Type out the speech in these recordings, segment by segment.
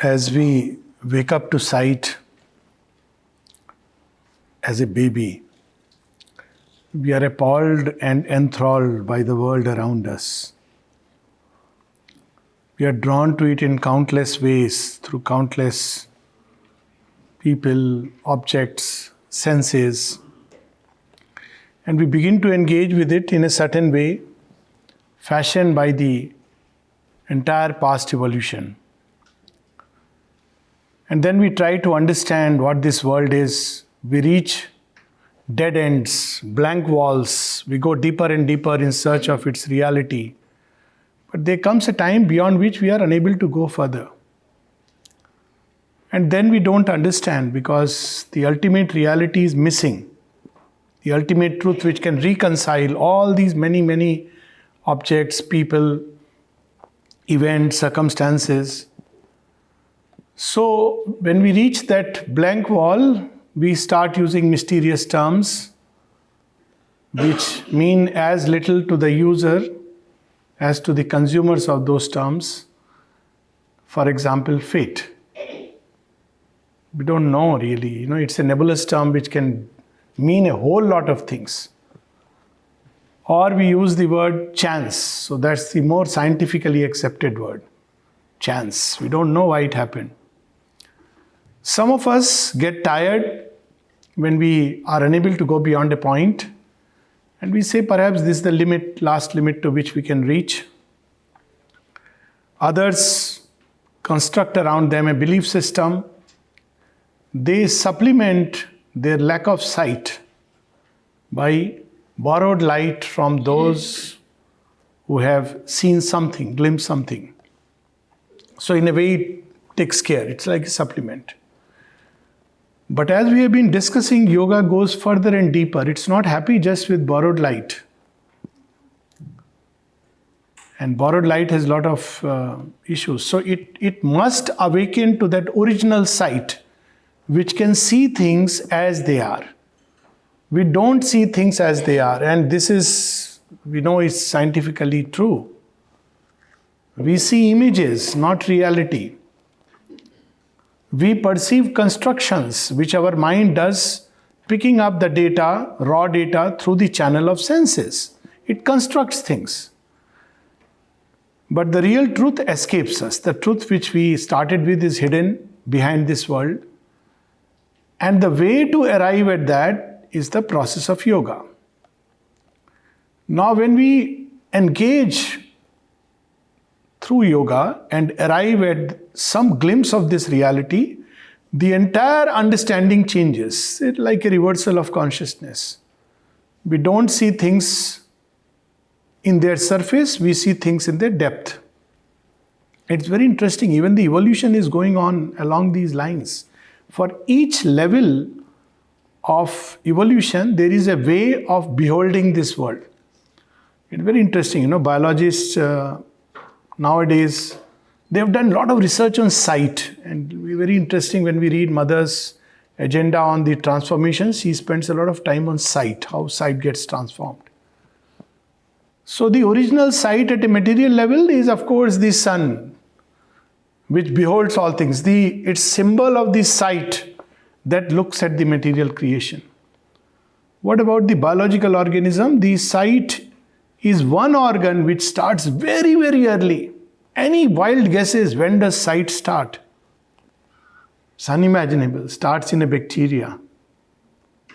As we wake up to sight as a baby, we are appalled and enthralled by the world around us. We are drawn to it in countless ways, through countless people, objects, senses, and we begin to engage with it in a certain way, fashioned by the entire past evolution. And then we try to understand what this world is. We reach dead ends, blank walls. We go deeper and deeper in search of its reality. But there comes a time beyond which we are unable to go further. And then we don't understand because the ultimate reality is missing. The ultimate truth which can reconcile all these many objects, people, events, circumstances. So when we reach that blank wall, we start using mysterious terms which mean as little to the user as to the consumers of those terms. For example, fate. We don't know really. It's a nebulous term which can mean a whole lot of things. Or we use the word chance. So that's the more scientifically accepted word. Chance. We don't know why it happened. Some of us get tired when we are unable to go beyond a point, and we say perhaps this is the limit, last limit to which we can reach. Others construct around them a belief system. They supplement their lack of sight by borrowed light from those who have seen something, glimpsed something. So in a way it takes care, it's like a supplement. But as we have been discussing, yoga goes further and deeper. It's not happy just with borrowed light. And borrowed light has a lot of issues. So it must awaken to that original sight, which can see things as they are. We don't see things as they are. And this is, we know is scientifically true. We see images, not reality. We perceive constructions, which our mind does, picking up the data, raw data, through the channel of senses. It constructs things. But the real truth escapes us. The truth which we started with is hidden behind this world. And the way to arrive at that is the process of yoga. Now, when we engage through yoga and arrive at some glimpse of this reality, the entire understanding changes. It's like a reversal of consciousness. We don't see things in their surface, we see things in their depth. It's very interesting. Even the evolution is going on along these lines. For each level of evolution, there is a way of beholding this world. It's very interesting. Biologists nowadays, they have done a lot of research on sight. And it's very interesting when we read Mother's agenda on the transformation. She spends a lot of time on sight, how sight gets transformed. So the original sight at a material level is, of course, the sun, which beholds all things. It's symbol of the sight that looks at the material creation. What about the biological organism? The sight is one organ which starts very early. Any wild guesses, when does sight start? It's unimaginable. Starts in a bacteria.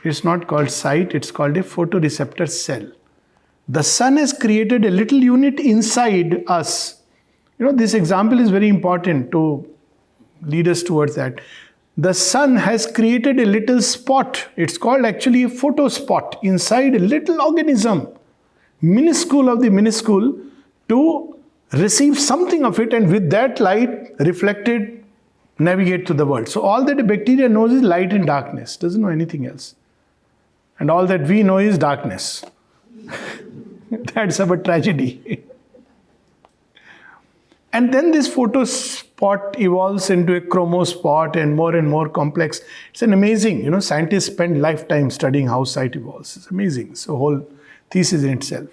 It's not called sight, it's called a photoreceptor cell. The sun has created a little unit inside us. This example is very important to lead us towards that. The sun has created a little spot. It's called actually a photospot inside a little organism, minuscule of the minuscule, to receive something of it, and with that light reflected, navigate to the world. So all that a bacteria knows is light and darkness, doesn't know anything else. And all that we know is darkness. That's our tragedy. And then this photospot evolves into a chromospot and more complex. It's an amazing, scientists spend lifetime studying how sight evolves. It's amazing. It's a whole thesis in itself.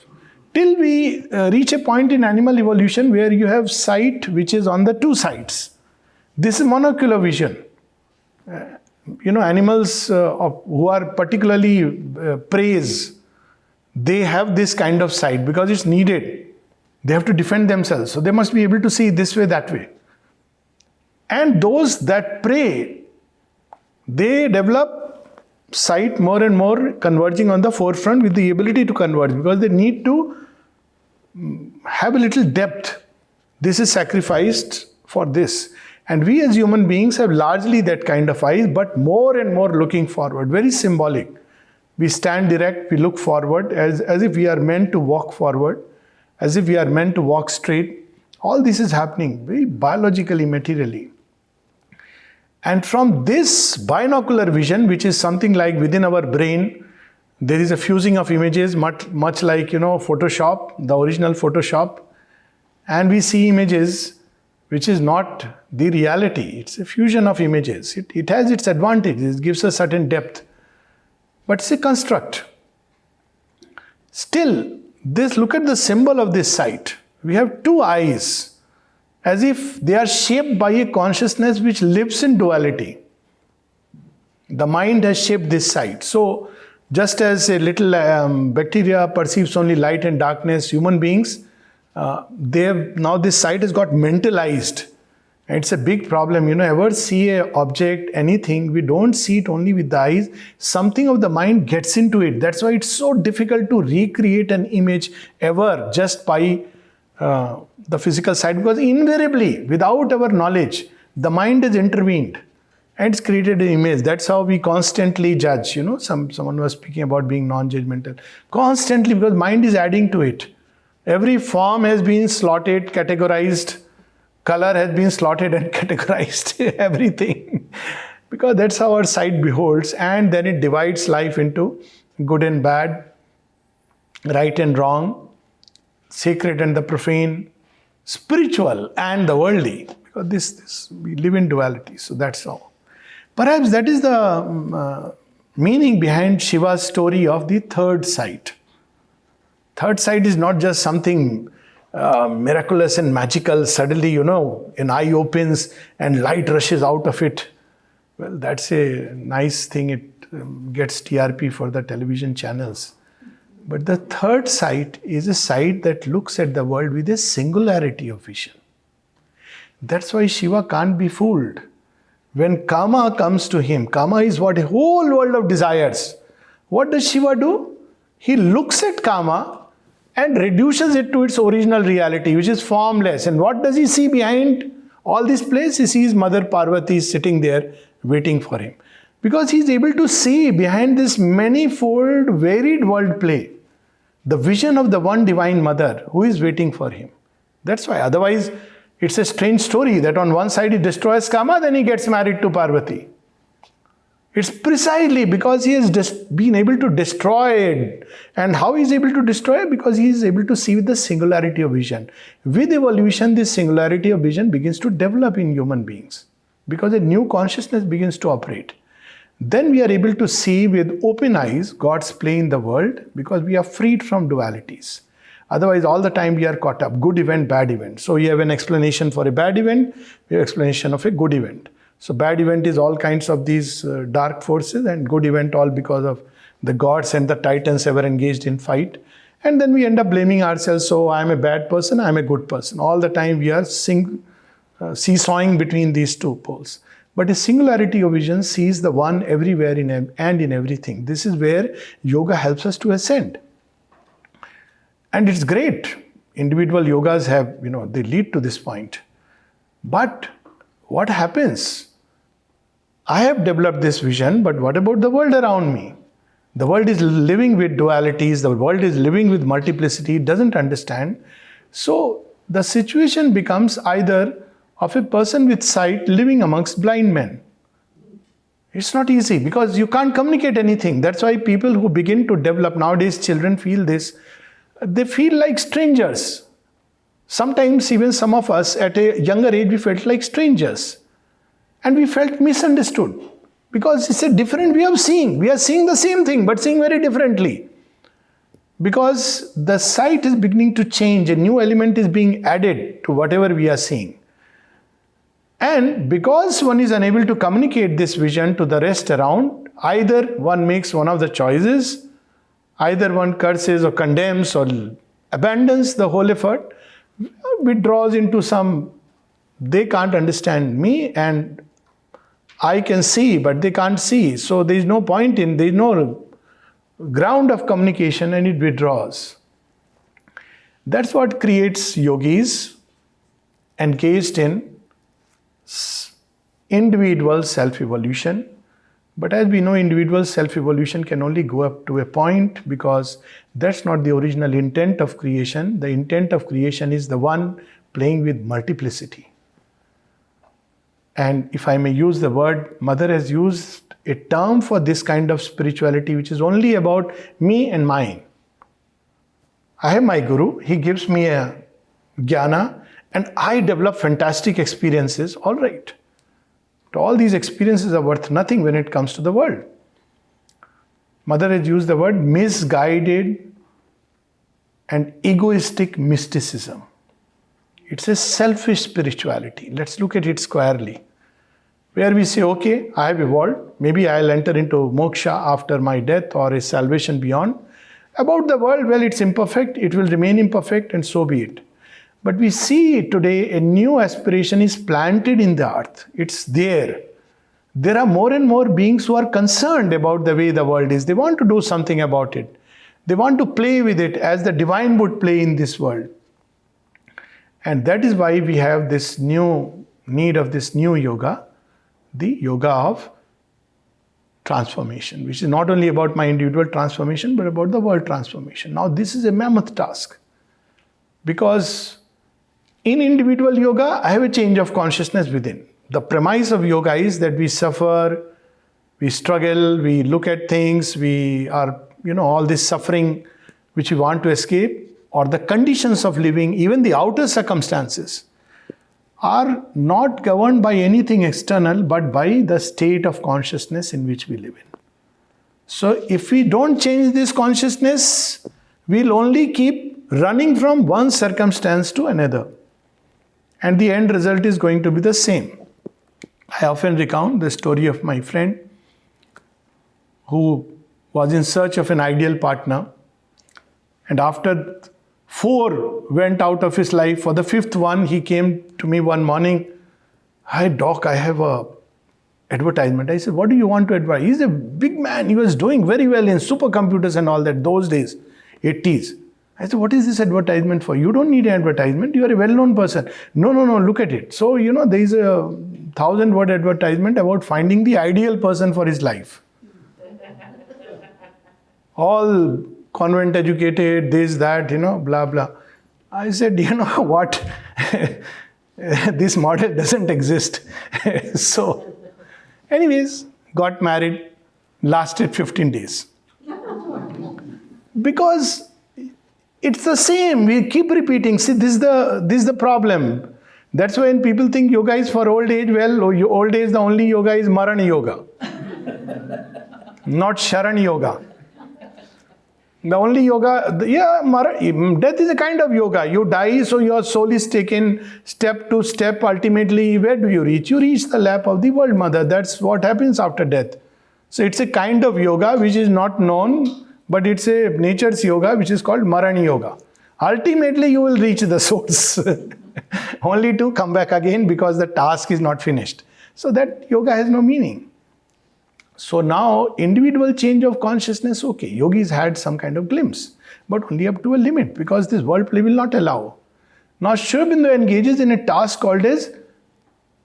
Till we reach a point in animal evolution where you have sight which is on the two sides. This is monocular vision. Animals who are particularly preys, they have this kind of sight because it's needed. They have to defend themselves. So they must be able to see this way, that way. And those that prey, they develop sight more and more converging on the forefront with the ability to converge because they need to have a little depth. This is sacrificed for this. And we as human beings have largely that kind of eyes, but more and more looking forward, very symbolic. We stand direct, we look forward as if we are meant to walk forward, as if we are meant to walk straight. All this is happening very biologically, materially. And from this binocular vision, which is something like within our brain, there is a fusing of images, much like, Photoshop, the original Photoshop. And we see images which is not the reality. It's a fusion of images. It has its advantages. It gives a certain depth. But it's a construct. Still, look at the symbol of this sight. We have two eyes, as if they are shaped by a consciousness which lives in duality. The mind has shaped this sight. So, just as a little bacteria perceives only light and darkness, human beings, now this sight has got mentalized. And it's a big problem. Ever see an object, anything, we don't see it only with the eyes. Something of the mind gets into it. That's why it's so difficult to recreate an image ever just by the physical sight, because invariably, without our knowledge, the mind has intervened and it's created an image. That's how we constantly judge. Someone was speaking about being non-judgmental. Constantly, because mind is adding to it. Every form has been slotted, categorized. Color has been slotted and categorized. Everything. Because that's how our sight beholds. And then it divides life into good and bad, right and wrong, sacred and the profane, spiritual and the worldly. Because this we live in duality. So that's all. Perhaps that is the meaning behind Shiva's story of the third sight. Third sight is not just something miraculous and magical. Suddenly, an eye opens and light rushes out of it. Well, that's a nice thing. It gets TRP for the television channels. But the third sight is a sight that looks at the world with a singularity of vision. That's why Shiva can't be fooled. When Kama comes to him, Kama is what? A whole world of desires. What does Shiva do? He looks at Kama and reduces it to its original reality, which is formless. And what does he see behind all this place? He sees Mother Parvati sitting there waiting for him. Because he is able to see behind this manifold, varied world play, the vision of the one divine mother who is waiting for him. That's why. Otherwise, it's a strange story that on one side he destroys Kama, then he gets married to Parvati. It's precisely because he has been able to destroy it. And how he is able to destroy it? Because he is able to see with the singularity of vision. With evolution, this singularity of vision begins to develop in human beings. Because a new consciousness begins to operate. Then we are able to see with open eyes God's play in the world, because we are freed from dualities. Otherwise, all the time we are caught up. Good event, bad event. So you have an explanation for a bad event, you have explanation of a good event. So bad event is all kinds of these dark forces, and good event all because of the gods and the titans ever engaged in fight. And then we end up blaming ourselves. So I am a bad person, I am a good person. All the time we are seesawing between these two poles. But a singularity of vision sees the one everywhere and in everything. This is where yoga helps us to ascend. And it's great. Individual yogas have, they lead to this point. But what happens? I have developed this vision, but what about the world around me? The world is living with dualities, the world is living with multiplicity, it doesn't understand. So the situation becomes either of a person with sight living amongst blind men. It's not easy because you can't communicate anything. That's why people who begin to develop, nowadays children feel this, they feel like strangers. Sometimes even some of us at a younger age, we felt like strangers. And we felt misunderstood. Because it's a different way of seeing. We are seeing the same thing, but seeing very differently. Because the sight is beginning to change. A new element is being added to whatever we are seeing. And because one is unable to communicate this vision to the rest around, either one makes one of the choices, either one curses or condemns or abandons the whole effort, withdraws into some, they can't understand me and I can see, but they can't see. So there is no point in, there is no ground of communication and it withdraws. That's what creates yogis engaged in individual self-evolution. But as we know, individual self-evolution can only go up to a point because that's not the original intent of creation. The intent of creation is the one playing with multiplicity. And if I may use the word, Mother has used a term for this kind of spirituality which is only about me and mine. I have my guru, he gives me a jnana and I develop fantastic experiences, all right. But all these experiences are worth nothing when it comes to the world. Mother has used the word misguided and egoistic mysticism. It's a selfish spirituality. Let's look at it squarely. Where we say, okay, I have evolved. Maybe I'll enter into moksha after my death or a salvation beyond. About the world, well, it's imperfect. It will remain imperfect and so be it. But we see today a new aspiration is planted in the earth. It's there. There are more and more beings who are concerned about the way the world is. They want to do something about it. They want to play with it as the divine would play in this world. And that is why we have this new need of this new yoga, the yoga of transformation, which is not only about my individual transformation, but about the world transformation. Now, this is a mammoth task because in individual yoga, I have a change of consciousness within. The premise of yoga is that we suffer, we struggle, we look at things, we are, all this suffering which we want to escape, or the conditions of living, even the outer circumstances, are not governed by anything external, but by the state of consciousness in which we live in. So if we don't change this consciousness, we'll only keep running from one circumstance to another. And the end result is going to be the same. I often recount the story of my friend who was in search of an ideal partner. And after 4 went out of his life, for the 5th one, he came to me one morning. Hi, doc, I have a advertisement. I said, what do you want to advertise? He's a big man. He was doing very well in supercomputers and all that, those days, 80s. I said, what is this advertisement for? You don't need an advertisement. You are a well-known person. No, look at it. So, there is a 1,000-word advertisement about finding the ideal person for his life. All convent educated, this, that, blah, blah. I said, what? This model doesn't exist. So, anyways, got married, lasted 15 days. Because it's the same, we keep repeating. See, this is the problem. That's when people think yoga is for old age. Well, old age, the only yoga is Marana yoga. Not Sharan yoga. The only yoga, death is a kind of yoga. You die, so your soul is taken step to step. Ultimately, where do you reach? You reach the lap of the world mother. That's what happens after death. So it's a kind of yoga which is not known, but it's a nature's yoga which is called Marana yoga. Ultimately, you will reach the source, only to come back again because the task is not finished. So that yoga has no meaning. So now, individual change of consciousness, okay, yogis had some kind of glimpse, but only up to a limit because this world play will not allow. Now, Sri Aurobindo engages in a task called as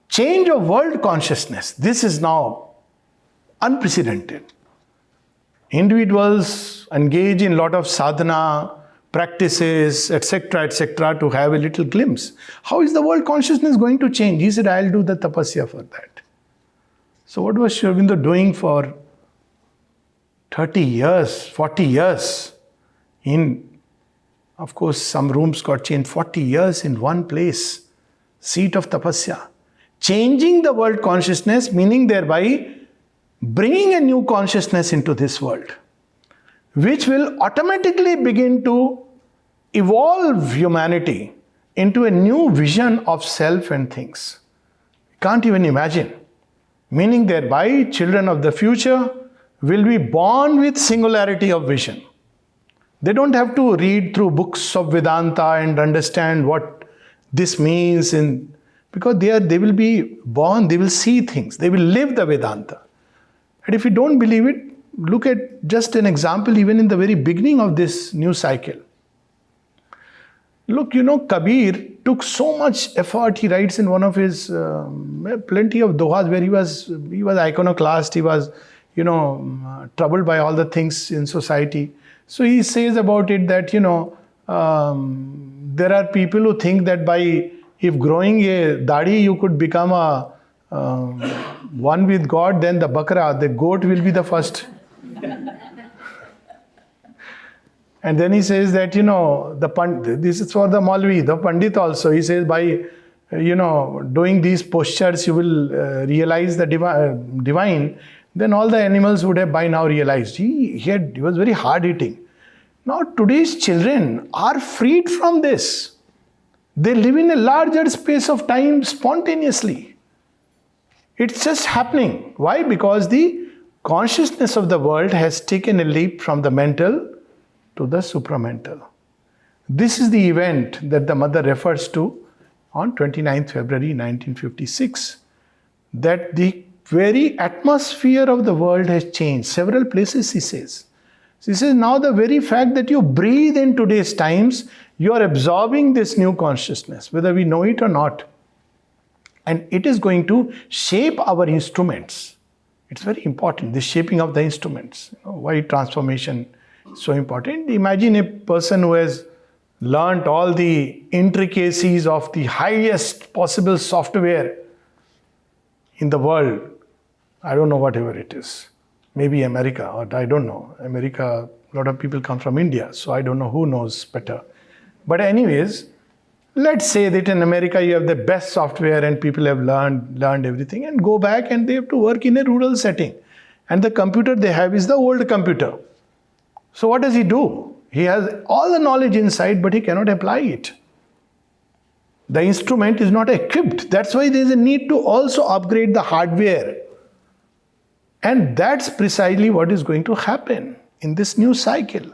change of world consciousness. This is now unprecedented. Individuals engage in a lot of sadhana, practices, etc., to have a little glimpse. How is the world consciousness going to change? He said, I'll do the tapasya for that. So what was Sri Aurobindo doing for 30 years, 40 years? Of course, some rooms got changed, 40 years in one place, seat of tapasya. Changing the world consciousness, meaning thereby bringing a new consciousness into this world, which will automatically begin to evolve humanity into a new vision of self and things. Can't even imagine. Meaning thereby, children of the future will be born with singularity of vision. They don't have to read through books of Vedanta and understand what this means, because they will be born, they will see things, they will live the Vedanta. And if you don't believe it, look at just an example even in the very beginning of this new cycle. Look, Kabir took so much effort. He writes in one of his plenty of dohas where he was iconoclast, he was, troubled by all the things in society. So he says about it that, there are people who think that if growing a dadi, you could become one with God, then the goat will be the first. And then he says that, this is for the Maulvi, the Pandit also. He says by, doing these postures, you will realize the divine. Then all the animals would have by now realized. He was very hard-hitting. Now today's children are freed from this. They live in a larger space of time spontaneously. It's just happening. Why? Because the consciousness of the world has taken a leap from the mental to the supramental. This is the event that the mother refers to on 29th February 1956. That the very atmosphere of the world has changed. Several places she says. She says now the very fact that you breathe in today's times, you are absorbing this new consciousness, whether we know it or not. And it is going to shape our instruments. It's very important, the shaping of the instruments. Why transformation is so important. Imagine a person who has learnt all the intricacies of the highest possible software in the world. I don't know, whatever it is. Maybe America, or I don't know. America, a lot of people come from India, so I don't know who knows better. But anyways, let's say that in America you have the best software and people have learned everything and go back and they have to work in a rural setting. And the computer they have is the old computer. So what does he do? He has all the knowledge inside, but he cannot apply it. The instrument is not equipped. That's why there is a need to also upgrade the hardware. And that's precisely what is going to happen in this new cycle.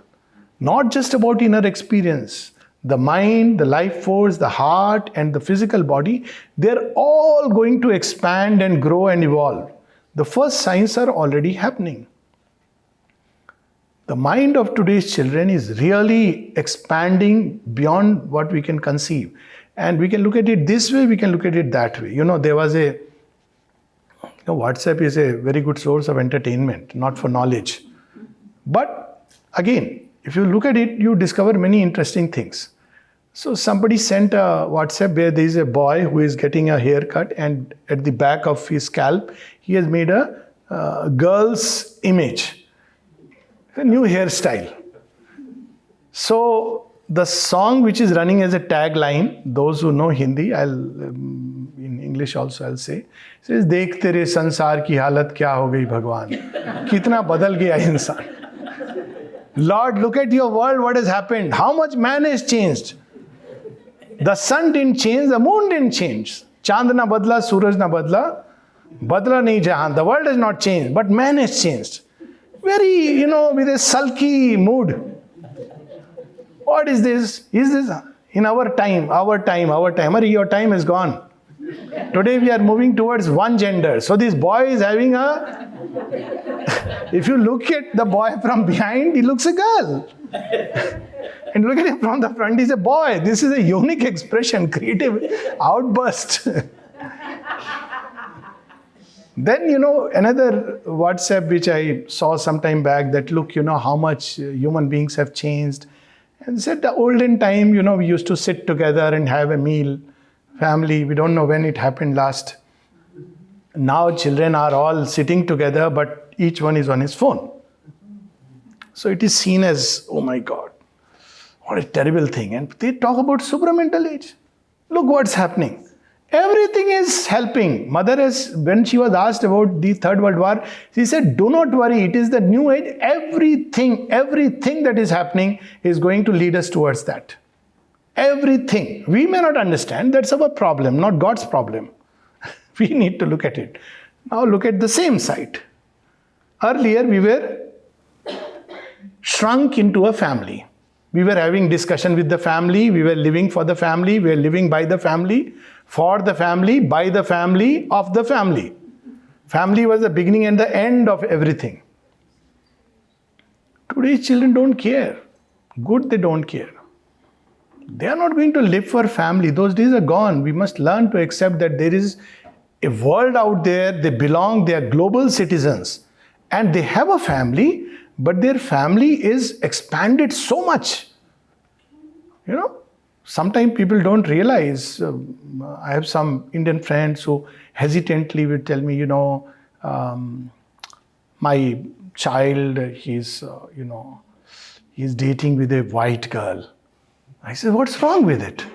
Not just about inner experience. The mind, the life force, the heart, and the physical body, they're all going to expand and grow and evolve. The first signs are already happening. The mind of today's children is really expanding beyond what we can conceive. And we can look at it this way, we can look at it that way. There was WhatsApp is a very good source of entertainment, not for knowledge. But again, if you look at it, you discover many interesting things. So somebody sent a WhatsApp where there is a boy who is getting a haircut, and at the back of his scalp, he has made a girl's image, a new hairstyle. So the song which is running as a tagline, those who know Hindi, in English also I'll say, says, "Dekh tere sansar ki halat kya ho gayi Bhagwan." Kitna badal gaya insan. Lord, look at your world, what has happened. How much man has changed. The sun didn't change, the moon didn't change. Chand na badla, suraj na badla. Badla nahi jahan. The world has not changed, but man has changed. Very, with a sulky mood. What is this? Is this in our time? Your time is gone. Today we are moving towards one gender. So this boy is having if you look at the boy from behind, he looks a girl. And look at him from the front, he's a boy. This is a unique expression, creative outburst. Then, another WhatsApp which I saw some time back that, look, how much human beings have changed. And said the olden time, we used to sit together and have a meal, family. We don't know when it happened last. Now children are all sitting together, but each one is on his phone. So it is seen as, oh my God, what a terrible thing. And they talk about supramental age. Look what's happening. Everything is helping. Mother when she was asked about the Third World War, she said, do not worry, it is the new age. Everything that is happening is going to lead us towards that. Everything. We may not understand, that's our problem, not God's problem. We need to look at it. Now look at the same side. Earlier we were shrunk into a family. We were having discussion with the family, we were living for the family, we were living by the family, for the family, by the family, of the family. Family was the beginning and the end of everything. Today's children don't care. Good, they don't care. They are not going to live for family. Those days are gone. We must learn to accept that there is a world out there, they belong, they are global citizens. And they have a family, but their family is expanded so much. You know, sometimes people don't realize. I have some Indian friends who hesitantly will tell me, my child, he's dating with a white girl. I said, what's wrong with it?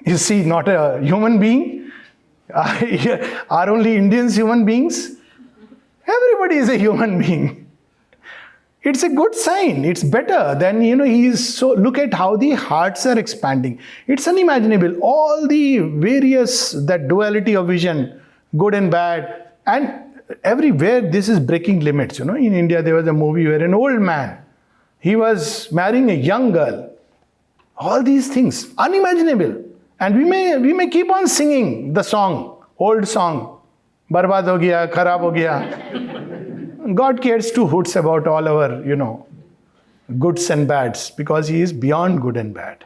You see, not a human being? Are only Indians human beings? Everybody is a human being. It's a good sign. It's better than, look at how the hearts are expanding. It's unimaginable. All the various, that duality of vision, good and bad, and everywhere this is breaking limits. In India there was a movie where an old man, he was marrying a young girl. All these things, unimaginable. And we may keep on singing the song, old song. Barbad ho gaya, kharab ho gaya. God cares two hoots about all our, goods and bads, because He is beyond good and bad.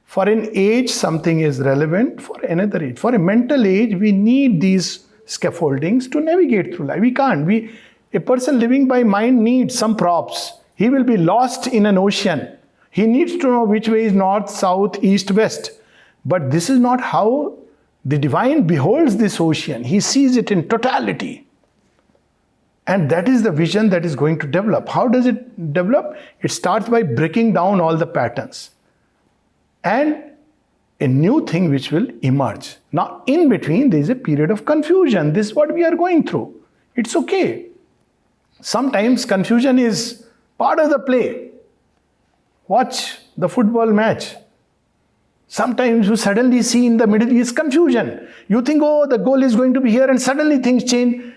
For an age, something is relevant. For another age, for a mental age, we need these scaffoldings to navigate through life. We can't. A person living by mind needs some props. He will be lost in an ocean. He needs to know which way is north, south, east, west. But this is not how the divine beholds this ocean. He sees it in totality. And that is the vision that is going to develop. How does it develop? It starts by breaking down all the patterns. And a new thing which will emerge. Now, in between, there is a period of confusion. This is what we are going through. It's okay. Sometimes confusion is part of the play. Watch the football match. Sometimes you suddenly see in the middle is confusion. You think, the goal is going to be here, and suddenly things change.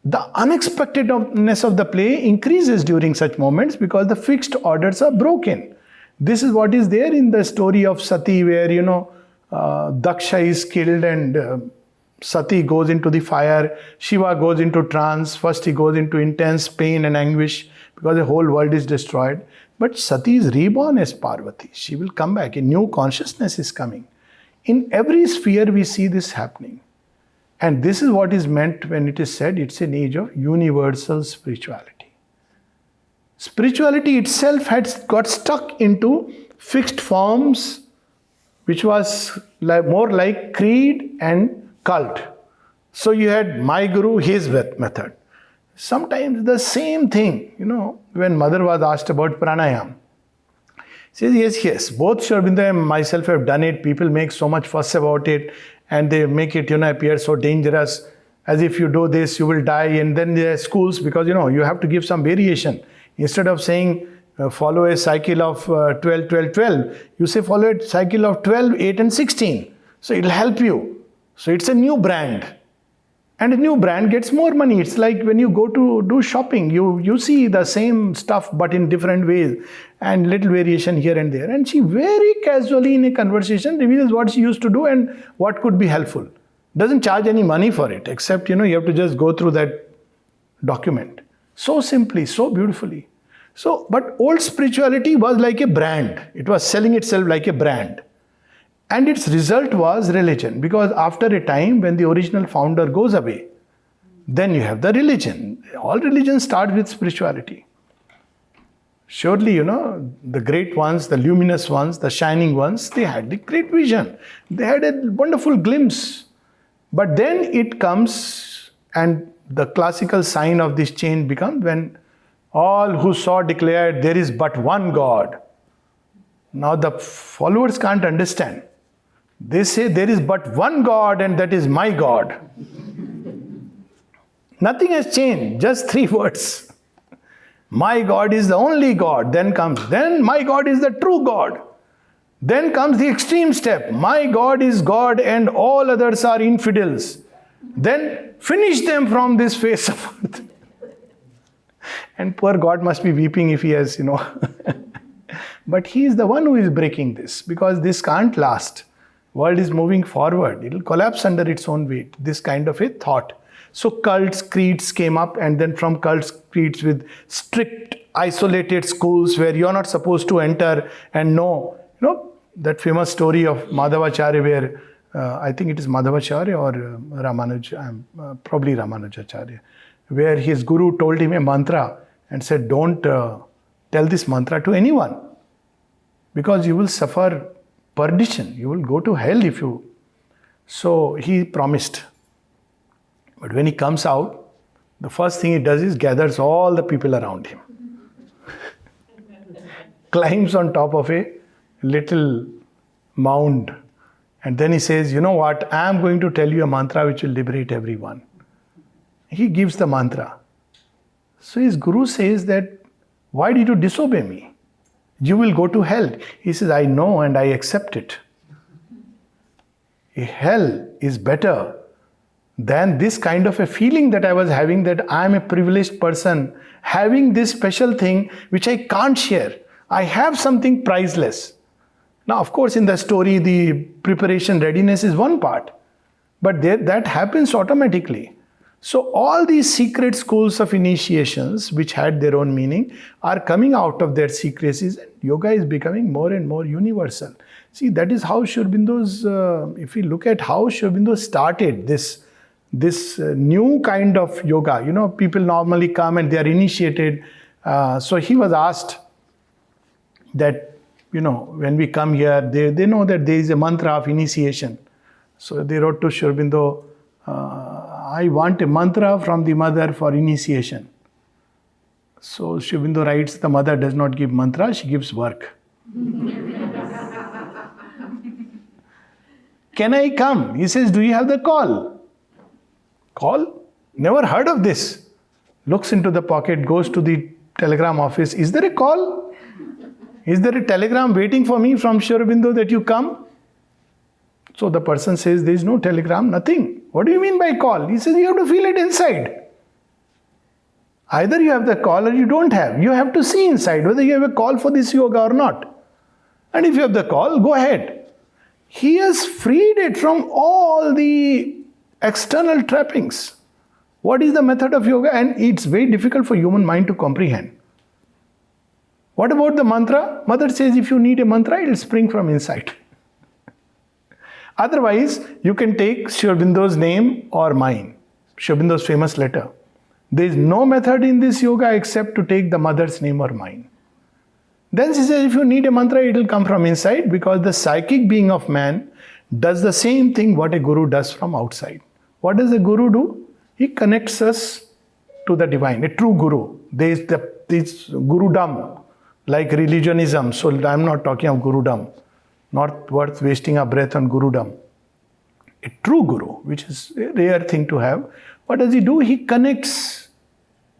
The unexpectedness of the play increases during such moments because the fixed orders are broken. This is what is there in the story of Sati, where, Daksha is killed and Sati goes into the fire. Shiva goes into trance. First he goes into intense pain and anguish because the whole world is destroyed. But Sati is reborn as Parvati. She will come back. A new consciousness is coming. In every sphere we see this happening. And this is what is meant when it is said it's an age of universal spirituality. Spirituality itself had got stuck into fixed forms, which was more like creed and cult. So you had my guru, his method. Sometimes the same thing, when mother was asked about pranayam. She says, yes, both Sri Aurobindo and myself have done it. People make so much fuss about it. And they make it, appear so dangerous, as if you do this, you will die. And then there are schools, because, you have to give some variation. Instead of saying, follow a cycle of 12, 12, 12, you say, follow a cycle of 12, 8 and 16. So it will help you. So it's a new brand. And a new brand gets more money. It's like when you go to do shopping, you see the same stuff but in different ways and little variation here and there. And she very casually in a conversation reveals what she used to do and what could be helpful. Doesn't charge any money for it, except, you have to just go through that document. So simply, so beautifully. But old spirituality was like a brand. It was selling itself like a brand. And its result was religion, because after a time when the original founder goes away, then you have the religion. All religions start with spirituality. Surely, the great ones, the luminous ones, the shining ones, they had the great vision. They had a wonderful glimpse. But then it comes, and the classical sign of this change becomes when all who saw declared there is but one God. Now the followers can't understand. They say there is but one God and that is my God. Nothing has changed, just 3 words. My God is the only God. Then my God is the true God. Then comes the extreme step. My God is God and all others are infidels. Then finish them from this face of earth. And poor God must be weeping if he has, But he is the one who is breaking this, because this can't last. World is moving forward. It will collapse under its own weight. This kind of a thought. So cults, creeds came up, and then from cults, creeds with strict, isolated schools where you're not supposed to enter and know. That famous story of Madhavacharya where, I think it is Madhavacharya or probably Ramanujacharya, where his guru told him a mantra and said, don't tell this mantra to anyone, because you will suffer perdition. You will go to hell if you... So he promised. But when he comes out, the first thing he does is gathers all the people around him. Climbs on top of a little mound. And then he says, you know what? I am going to tell you a mantra which will liberate everyone. He gives the mantra. So his guru says that, why did you disobey me? You will go to hell. He says, I know and I accept it. A hell is better than this kind of a feeling that I was having, that I am a privileged person having this special thing which I can't share. I have something priceless. Now, of course, in the story, the preparation readiness is one part, but that happens automatically. So all these secret schools of initiations, which had their own meaning, are coming out of their secrecies, and yoga is becoming more and more universal. See, that is how Sri Aurobindo's, if we look at how Sri Aurobindo started this new kind of yoga, people normally come and they are initiated. So he was asked that, when we come here, they know that there is a mantra of initiation. So they wrote to Sri Aurobindo, I want a mantra from the mother for initiation. So Sri Aurobindo writes, the mother does not give mantra, she gives work. Can I come? He says, do you have the call? Call? Never heard of this. Looks into the pocket, goes to the telegram office. Is there a call? Is there a telegram waiting for me from Sri Aurobindo that you come? So the person says, there is no telegram, nothing. What do you mean by call? He says, you have to feel it inside. Either you have the call or you don't have. You have to see inside whether you have a call for this yoga or not. And if you have the call, go ahead. He has freed it from all the external trappings. What is the method of yoga? And it's very difficult for human mind to comprehend. What about the mantra? Mother says if you need a mantra, it will spring from inside. Otherwise, you can take Sri Aurobindo's name or mine, Sri Aurobindo's famous letter. There is no method in this yoga except to take the mother's name or mine. Then she says if you need a mantra, it will come from inside, because the psychic being of man does the same thing what a guru does from outside. What does a guru do? He connects us to the divine, a true guru. There is this gurudom, like religionism. So I am not talking of gurudom. Not worth wasting our breath on gurudom. A true guru, which is a rare thing to have. What does he do? He connects,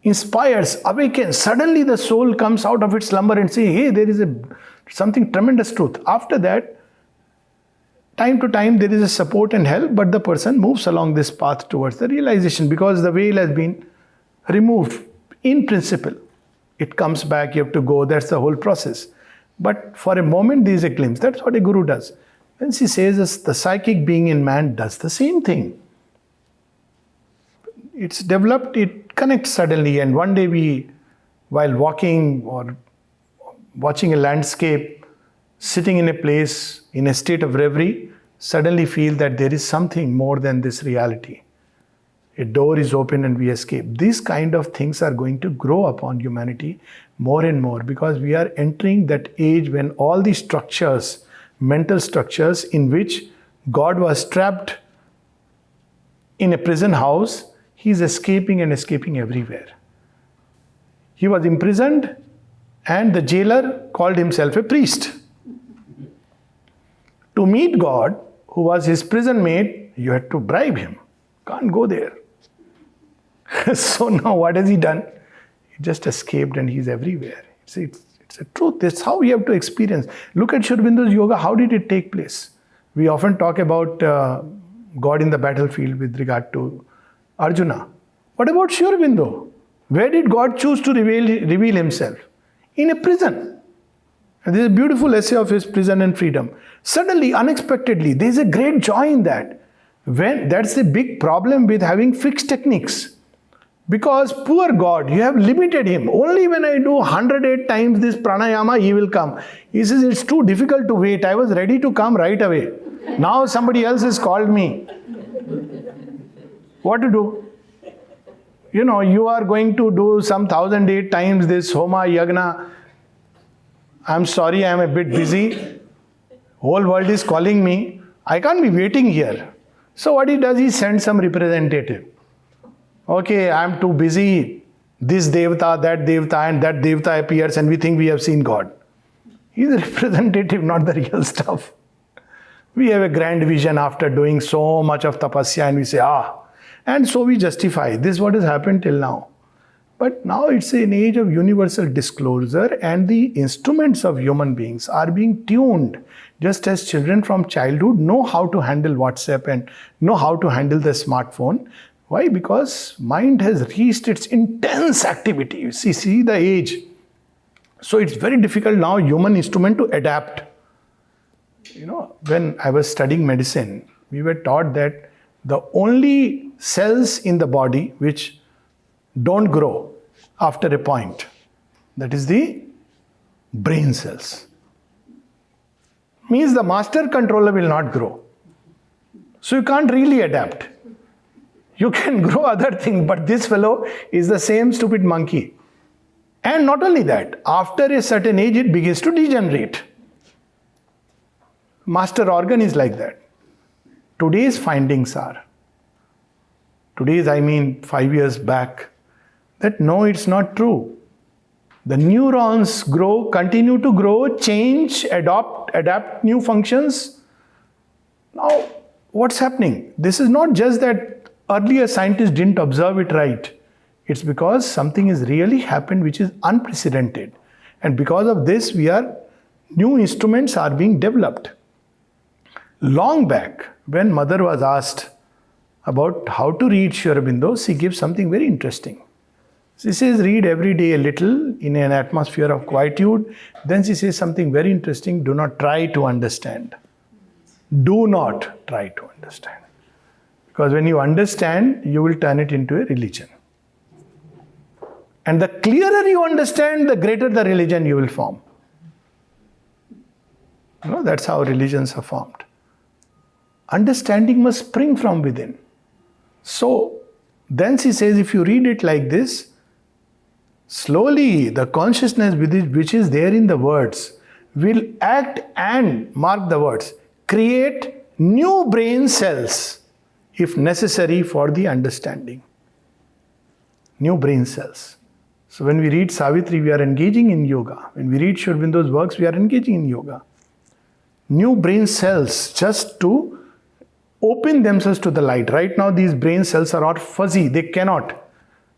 inspires, awakens. Suddenly the soul comes out of its slumber and says, hey, there is something tremendous truth. After that, time to time there is a support and help, but the person moves along this path towards the realization, because the veil has been removed in principle. It comes back, you have to go, that's the whole process. But for a moment there is a glimpse. That's what a guru does. When she says the psychic being in man does the same thing. It's developed, it connects suddenly, and one day while walking or watching a landscape, sitting in a place in a state of reverie, suddenly feel that there is something more than this reality. A door is open and we escape. These kind of things are going to grow upon humanity more and more, because we are entering that age when all these structures, mental structures in which God was trapped in a prison house, he is escaping and escaping everywhere. He was imprisoned and the jailer called himself a priest. To meet God, who was his prison mate, you had to bribe him. Can't go there. So now what has he done? He just escaped and he's everywhere. It's It's a truth. That's how we have to experience. Look at Sri Aurobindo's yoga. How did it take place? We often talk about God in the battlefield with regard to Arjuna. What about Sri Aurobindo? Where did God choose to reveal himself? In a prison. And there's a beautiful essay of his prison and freedom. Suddenly, unexpectedly, there's a great joy in that. That's the big problem with having fixed techniques. Because poor God, you have limited him. Only when I do 108 times this pranayama, he will come. He says, it's too difficult to wait. I was ready to come right away. Now somebody else has called me. What to do? You are going to do some 1008 times this Homa Yagna. I'm sorry, I'm a bit busy. Whole world is calling me. I can't be waiting here. So what he does, he sends some representative. Okay, I'm too busy. This Devata, and that Devata appears and we think we have seen God. He's a representative, not the real stuff. We have a grand vision after doing so much of tapasya and we say, and so we justify. This is what has happened till now. But now it's an age of universal disclosure and the instruments of human beings are being tuned. Just as children from childhood know how to handle WhatsApp and know how to handle the smartphone. Why? Because mind has reached its intense activity. You see the age. So it's very difficult now, human instrument to adapt. When I was studying medicine, we were taught that the only cells in the body which don't grow after a point, that is the brain cells. Means the master controller will not grow. So you can't really adapt. You can grow other things, but this fellow is the same stupid monkey. And not only that, after a certain age, it begins to degenerate. Master organ is like that. Today's findings are, 5 years back, that no, it's not true. The neurons grow, continue to grow, change, adapt new functions. Now, what's happening? This is not just that earlier scientists didn't observe it right. It's because something has really happened which is unprecedented. And because of this, new instruments are being developed. Long back, when mother was asked about how to read Sri Aurobindo, she gives something very interesting. She says, read every day a little in an atmosphere of quietude. Then she says something very interesting, do not try to understand. Do not try to understand. Because when you understand, you will turn it into a religion. And the clearer you understand, the greater the religion you will form. That's how religions are formed. Understanding must spring from within. So, then she says, if you read it like this, slowly the consciousness which is there in the words will act and, mark the words, create new brain cells if necessary for the understanding. New brain cells. So when we read Savitri, we are engaging in yoga. When we read Sri Aurobindo's works, we are engaging in yoga. New brain cells just to open themselves to the light. Right now these brain cells are all fuzzy, they cannot.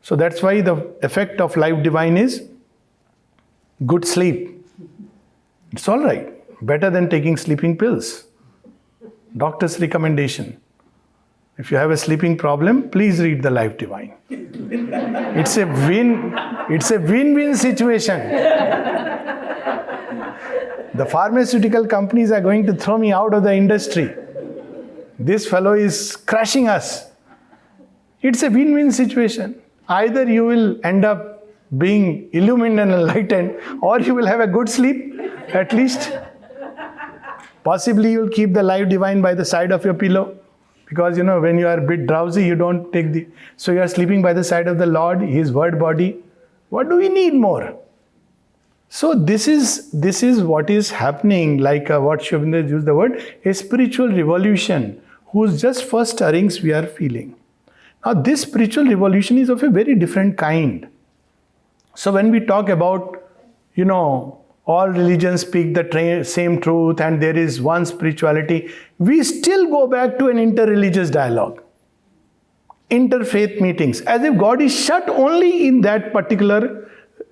So that's why the effect of Life Divine is good sleep. It's all right. Better than taking sleeping pills. Doctor's recommendation. If you have a sleeping problem, please read the Life Divine. It's a win-win situation. The pharmaceutical companies are going to throw me out of the industry. This fellow is crushing us. It's a win-win situation. Either you will end up being illumined and enlightened, or you will have a good sleep, at least. Possibly you will keep the Life Divine by the side of your pillow. Because when you are a bit drowsy, you don't take so you are sleeping by the side of the Lord, His word body. What do we need more? So this is what is happening, like what Sri Aurobindo used the word, a spiritual revolution, whose just first stirrings we are feeling. Now this spiritual revolution is of a very different kind. So when we talk about, all religions speak the same truth and there is one spirituality, we still go back to an inter-religious dialogue. Interfaith meetings, as if God is shut only in that particular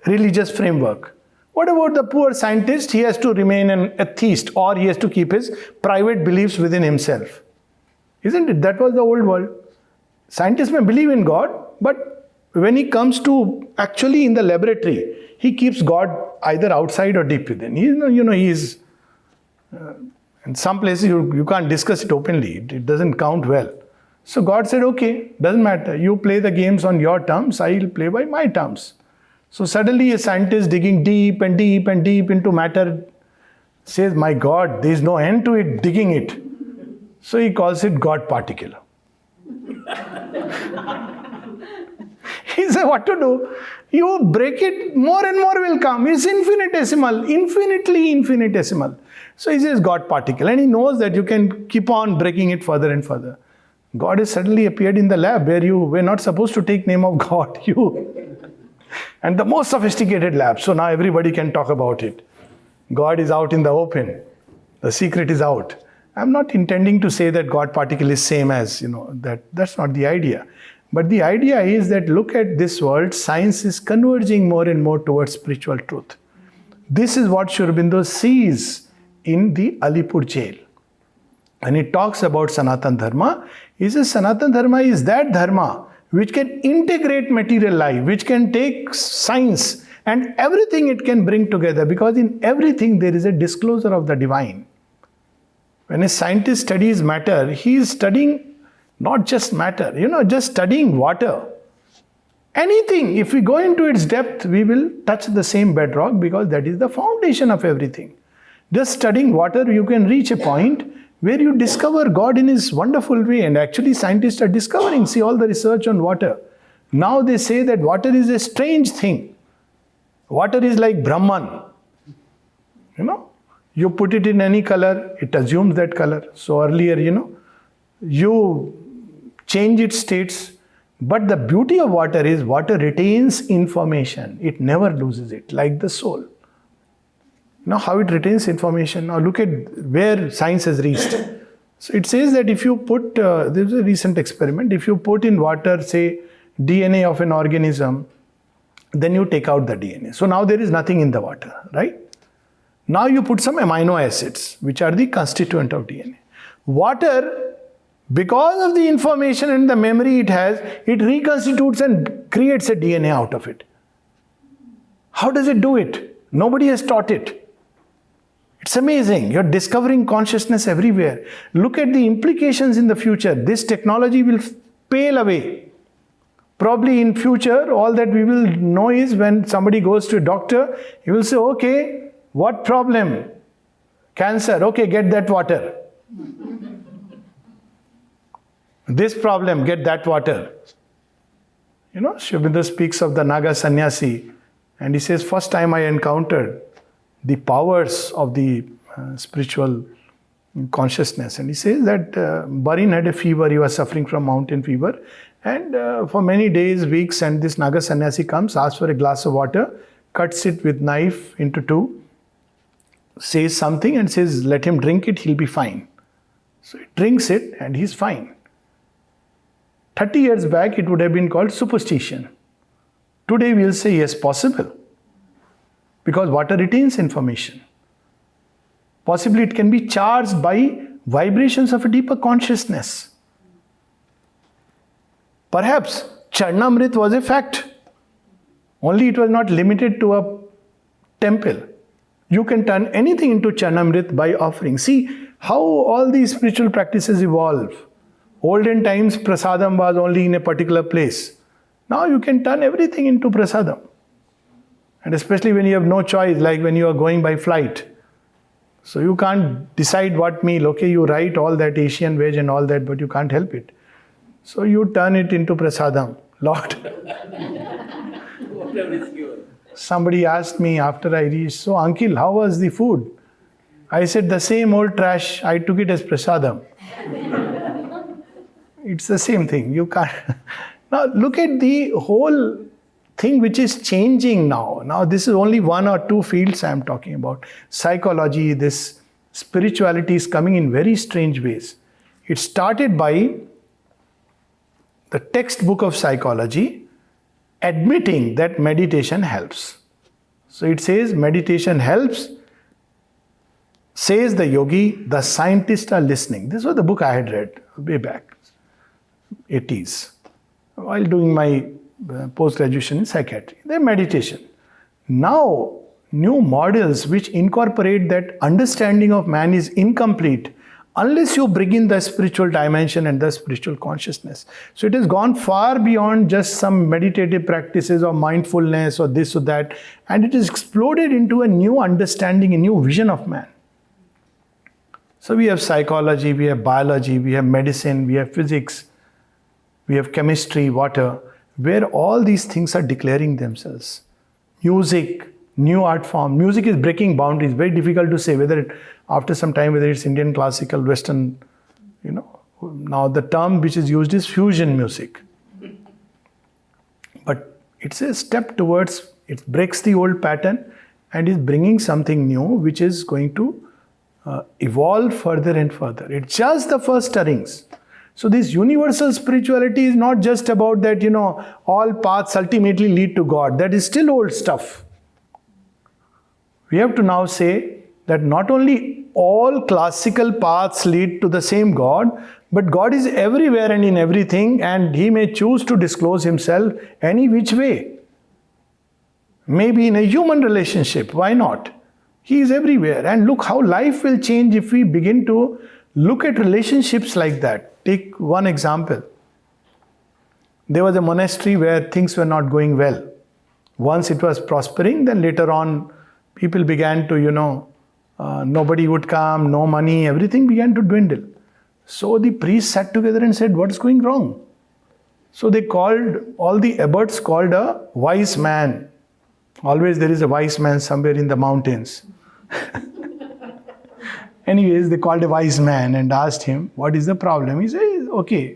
religious framework. What about the poor scientist? He has to remain an atheist, or he has to keep his private beliefs within himself. Isn't it? That was the old world. Scientists may believe in God, but when he comes to actually in the laboratory, he keeps God either outside or deep within. He's in some places you can't discuss it openly. It doesn't count well. So God said, okay, doesn't matter. You play the games on your terms, I'll play by my terms. So suddenly a scientist digging deep and deep and deep into matter says, my God, there's no end to it, digging it. So he calls it God particle. He said, what to do? You break it, more and more will come. It's infinitesimal, infinitely infinitesimal. So he says God particle, and he knows that you can keep on breaking it further and further. God has suddenly appeared in the lab where you were not supposed to take name of God. And the most sophisticated lab. So now everybody can talk about it. God is out in the open. The secret is out. I'm not intending to say that God particle is same as, that's not the idea. But the idea is that look at this world, science is converging more and more towards spiritual truth. This is what Sri Aurobindo sees in the Alipur jail. And he talks about Sanatan Dharma. He says Sanatan Dharma is that Dharma which can integrate material life, which can take science and everything it can bring together, because in everything there is a disclosure of the divine. When a scientist studies matter, he is studying not just matter, just studying water. Anything, if we go into its depth, we will touch the same bedrock, because that is the foundation of everything. Just studying water, you can reach a point where you discover God in his wonderful way. And actually scientists are discovering, see all the research on water. Now they say that water is a strange thing. Water is like Brahman. You put it in any color, it assumes that color. So earlier, you change its states. But the beauty of water is water retains information. It never loses it, like the soul. Now how it retains information. Now look at where science has reached. So it says that if you put, there's a recent experiment, if you put in water, say, DNA of an organism, then you take out the DNA. So now there is nothing in the water, right? Now you put some amino acids, which are the constituent of DNA. Water, because of the information and the memory it has, it reconstitutes and creates a DNA out of it. How does it do it? Nobody has taught it. It's amazing. You're discovering consciousness everywhere. Look at the implications in the future. This technology will pale away. Probably in future, all that we will know is when somebody goes to a doctor, he will say, okay, what problem? Cancer. Okay, get that water. This problem, get that water. Sri Aurobindo speaks of the Naga sannyasi, and he says, first time I encountered the powers of the spiritual consciousness. And he says that Barin had a fever, he was suffering from mountain fever. And for many days, weeks, and this Naga sannyasi comes, asks for a glass of water, cuts it with knife into two, says something and says, let him drink it, he'll be fine. So he drinks it and he's fine. 30 years back, it would have been called superstition. Today, we'll say, yes, possible. Because water retains information. Possibly it can be charged by vibrations of a deeper consciousness. Perhaps Charnamrit was a fact. Only it was not limited to a temple. You can turn anything into Charnamrit by offering. See how all these spiritual practices evolve. Olden times, prasadam was only in a particular place. Now you can turn everything into prasadam. And especially when you have no choice, like when you are going by flight. So you can't decide what meal. Okay, you write all that Asian veg and all that, but you can't help it. So you turn it into prasadam. Lord. Somebody asked me after I reached, so Uncle, how was the food? I said, the same old trash. I took it as prasadam. It's the same thing. You can't. Now look at the whole thing which is changing now. Now this is only one or two fields I am talking about. Psychology, this spirituality is coming in very strange ways. It started by the textbook of psychology admitting that meditation helps. So it says meditation helps. Says the yogi, the scientists are listening. This was the book I had read way back, 80s, while doing my post-graduation in psychiatry. They're meditation. Now, new models which incorporate that understanding of man is incomplete unless you bring in the spiritual dimension and the spiritual consciousness. So it has gone far beyond just some meditative practices or mindfulness or this or that, and it has exploded into a new understanding, a new vision of man. So we have psychology, we have biology, we have medicine, we have physics, we have chemistry, water, where all these things are declaring themselves. Music, new art form. Music is breaking boundaries. Very difficult to say after some time whether it's Indian classical, Western, Now the term which is used is fusion music. But it's a step towards, it breaks the old pattern and is bringing something new which is going to evolve further and further. It's just the first stirrings. So this universal spirituality is not just about that, all paths ultimately lead to God. That is still old stuff. We have to now say that not only all classical paths lead to the same God, but God is everywhere and in everything, and He may choose to disclose Himself any which way. Maybe in a human relationship, why not? He is everywhere. And look how life will change if we begin to look at relationships like that. Take one example. There was a monastery where things were not going well. Once it was prospering, then later on people began to, nobody would come, no money, everything began to dwindle. So the priests sat together and said, what's going wrong? So they called, all the abbots called a wise man. Always there is a wise man somewhere in the mountains. Anyways, they called a wise man and asked him, what is the problem? He said, okay,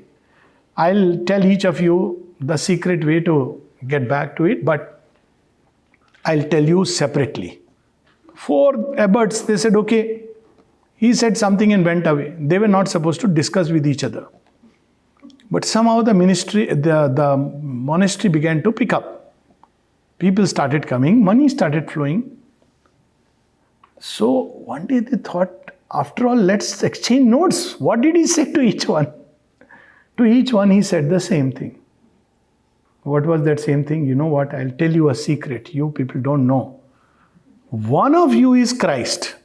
I'll tell each of you the secret way to get back to it, but I'll tell you separately. 4 abbots, they said, okay. He said something and went away. They were not supposed to discuss with each other. But somehow the monastery began to pick up. People started coming, money started flowing. So one day they thought, after all, let's exchange notes. What did he say to each one? To each one he said the same thing. What was that same thing? You know what? I'll tell you a secret. You people don't know. One of you is Christ.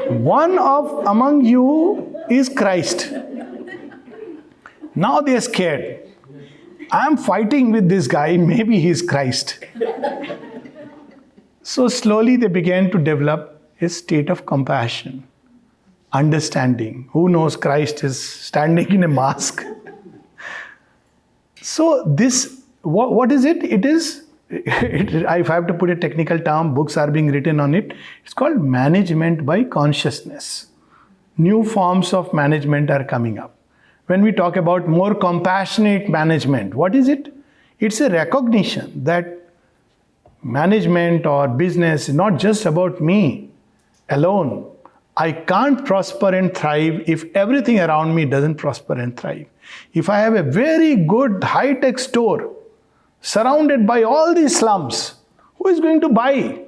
One among you is Christ. Now they are scared. I am fighting with this guy. Maybe he is Christ. So slowly they began to develop a state of compassion, understanding. Who knows, Christ is standing in a mask. So this, what is it? It is, if I have to put a technical term, books are being written on it. It's called management by consciousness. New forms of management are coming up. When we talk about more compassionate management, what is it? It's a recognition that management or business is not just about me alone. I can't prosper and thrive if everything around me doesn't prosper and thrive. If I have a very good high-tech store surrounded by all these slums, who is going to buy?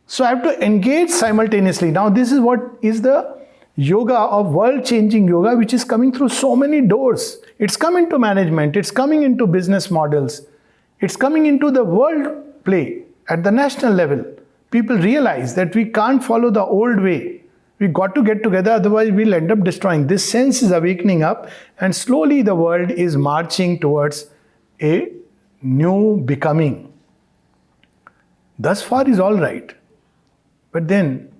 So I have to engage simultaneously. Now this is what is the yoga of world-changing yoga, which is coming through so many doors. It's coming to management, it's coming into business models, it's coming into the world play at the national level. People realize that we can't follow the old way. We got to get together, otherwise we'll end up destroying. This sense is awakening up, and slowly the world is marching towards a new becoming. Thus far is all right. But then,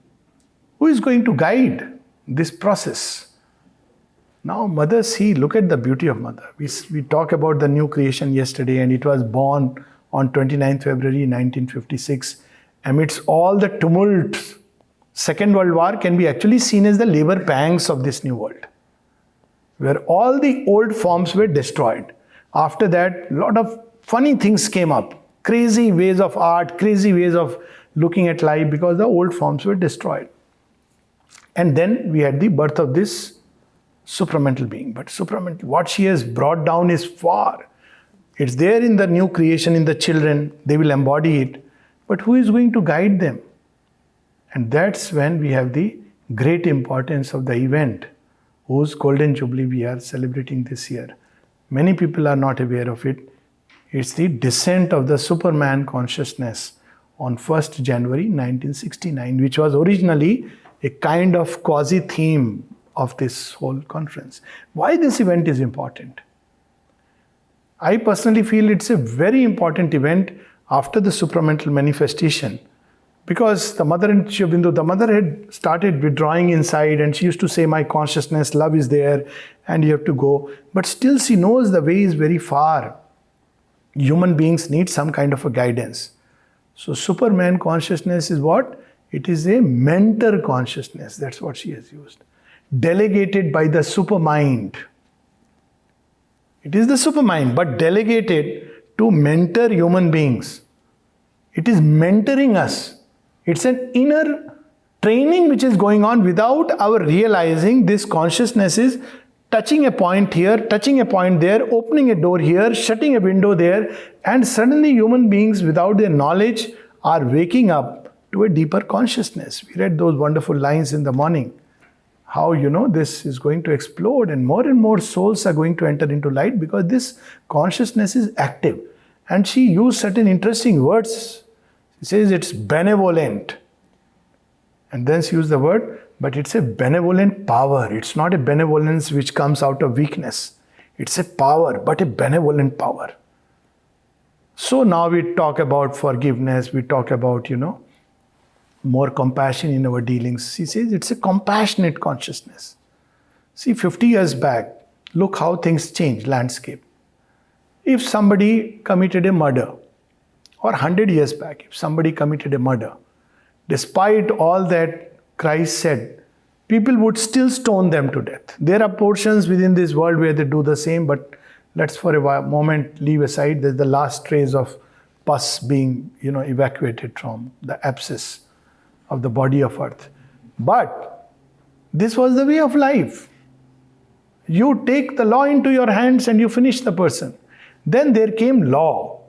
who is going to guide this process? Now, Mother, see, look at the beauty of Mother. We talked about the new creation yesterday, and it was born on 29th February 1956. Amidst all the tumult, Second World War can be actually seen as the labor pangs of this new world, where all the old forms were destroyed. After that, a lot of funny things came up. Crazy ways of art, crazy ways of looking at life, because the old forms were destroyed. And then we had the birth of this supramental being. But supramental, what she has brought down is far. It's there in the new creation, in the children, they will embody it. But who is going to guide them? And that's when we have the great importance of the event, whose Golden Jubilee we are celebrating this year. Many people are not aware of it. It's the descent of the Superman consciousness on 1st January 1969, which was originally a kind of quasi-theme of this whole conference. Why this event is important? I personally feel it's a very important event after the supramental manifestation, because the mother in Sri Aurobindo, the mother had started withdrawing inside, and she used to say, my consciousness, love is there and you have to go. But still she knows the way is very far. Human beings need some kind of a guidance. So Superman consciousness is what? It is a mentor consciousness. That's what she has used. Delegated by the supermind. It is the supermind, but delegated to mentor human beings. It is mentoring us. It's an inner training which is going on without our realizing. This consciousness is touching a point here, touching a point there, opening a door here, shutting a window there, and suddenly human beings without their knowledge are waking up to a deeper consciousness. We read those wonderful lines in the morning. How, this is going to explode and more souls are going to enter into light because this consciousness is active. And she used certain interesting words. She says it's benevolent. And then she used the word, but it's a benevolent power. It's not a benevolence which comes out of weakness. It's a power, but a benevolent power. So now we talk about forgiveness, we talk about, more compassion in our dealings. She says it's a compassionate consciousness. See, 50 years back, look how things changed, landscape. If somebody committed a murder, or 100 years back, if somebody committed a murder, despite all that Christ said, people would still stone them to death. There are portions within this world where they do the same, but let's for a moment leave aside. There's the last trace of pus being, evacuated from the abscess of the body of earth. But this was the way of life. You take the law into your hands and you finish the person. Then there came law,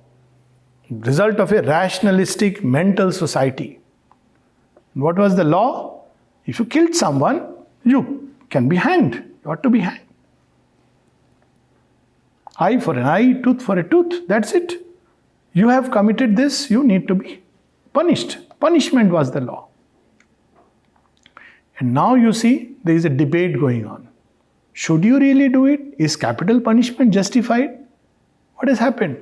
result of a rationalistic mental society. What was the law? If you killed someone, you can be hanged. You ought to be hanged. Eye for an eye, tooth for a tooth. That's it. You have committed this, you need to be punished. Punishment was the law. And now you see, there is a debate going on. Should you really do it? Is capital punishment justified? What has happened?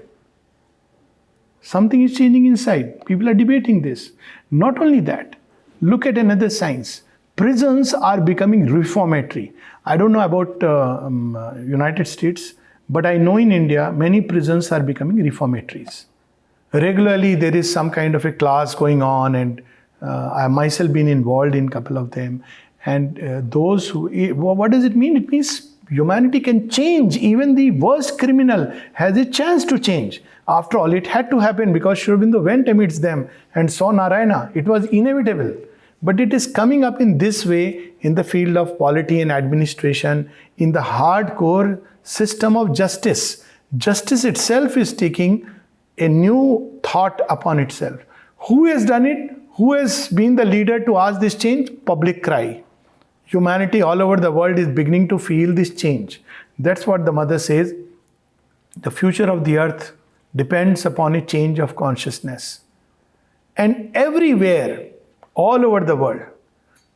Something is changing inside. People are debating this. Not only that, look at another science. Prisons are becoming reformatory. I don't know about United States, but I know in India, many prisons are becoming reformatories. Regularly, there is some kind of a class going on, and I myself been involved in a couple of them. And those who, what does it mean? It means humanity can change. Even the worst criminal has a chance to change. After all, it had to happen because Sri Aurobindo went amidst them and saw Narayana. It was inevitable. But it is coming up in this way in the field of polity and administration, in the hardcore system of justice. Justice itself is taking a new thought upon itself. Who has done it? Who has been the leader to ask this change? Public cry. Humanity all over the world is beginning to feel this change. That's what the mother says. The future of the earth depends upon a change of consciousness. And everywhere, all over the world,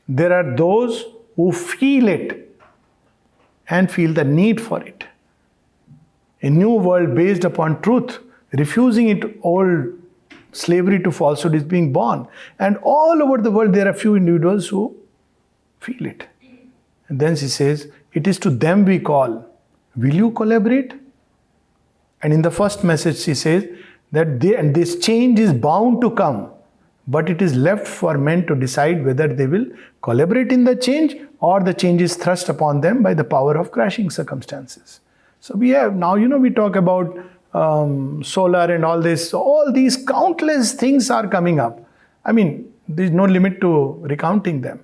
there are those who feel it and feel the need for it. A new world based upon truth, refusing it old slavery to falsehood is being born. And all over the world, there are few individuals who feel it. And then she says, it is to them we call. Will you collaborate? And in the first message, she says that this change is bound to come, but it is left for men to decide whether they will collaborate in the change or the change is thrust upon them by the power of crashing circumstances. So we have, now, we talk about solar and all this. So all these countless things are coming up. I mean, there is no limit to recounting them.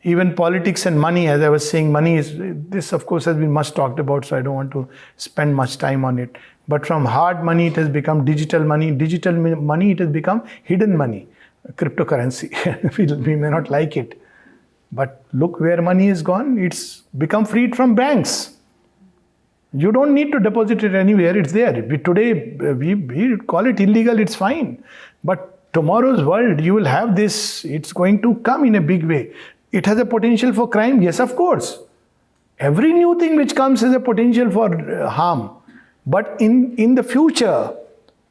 Even politics and money, as I was saying, money is, this of course has been much talked about, so I don't want to spend much time on it. But from hard money, it has become digital money. Digital money, it has become hidden money, cryptocurrency. We may not like it. But look where money is gone. It's become freed from banks. You don't need to deposit it anywhere. It's there. Today, we call it illegal. It's fine. But tomorrow's world, you will have this. It's going to come in a big way. It has a potential for crime. Yes, of course. Every new thing which comes has a potential for harm. But in the future,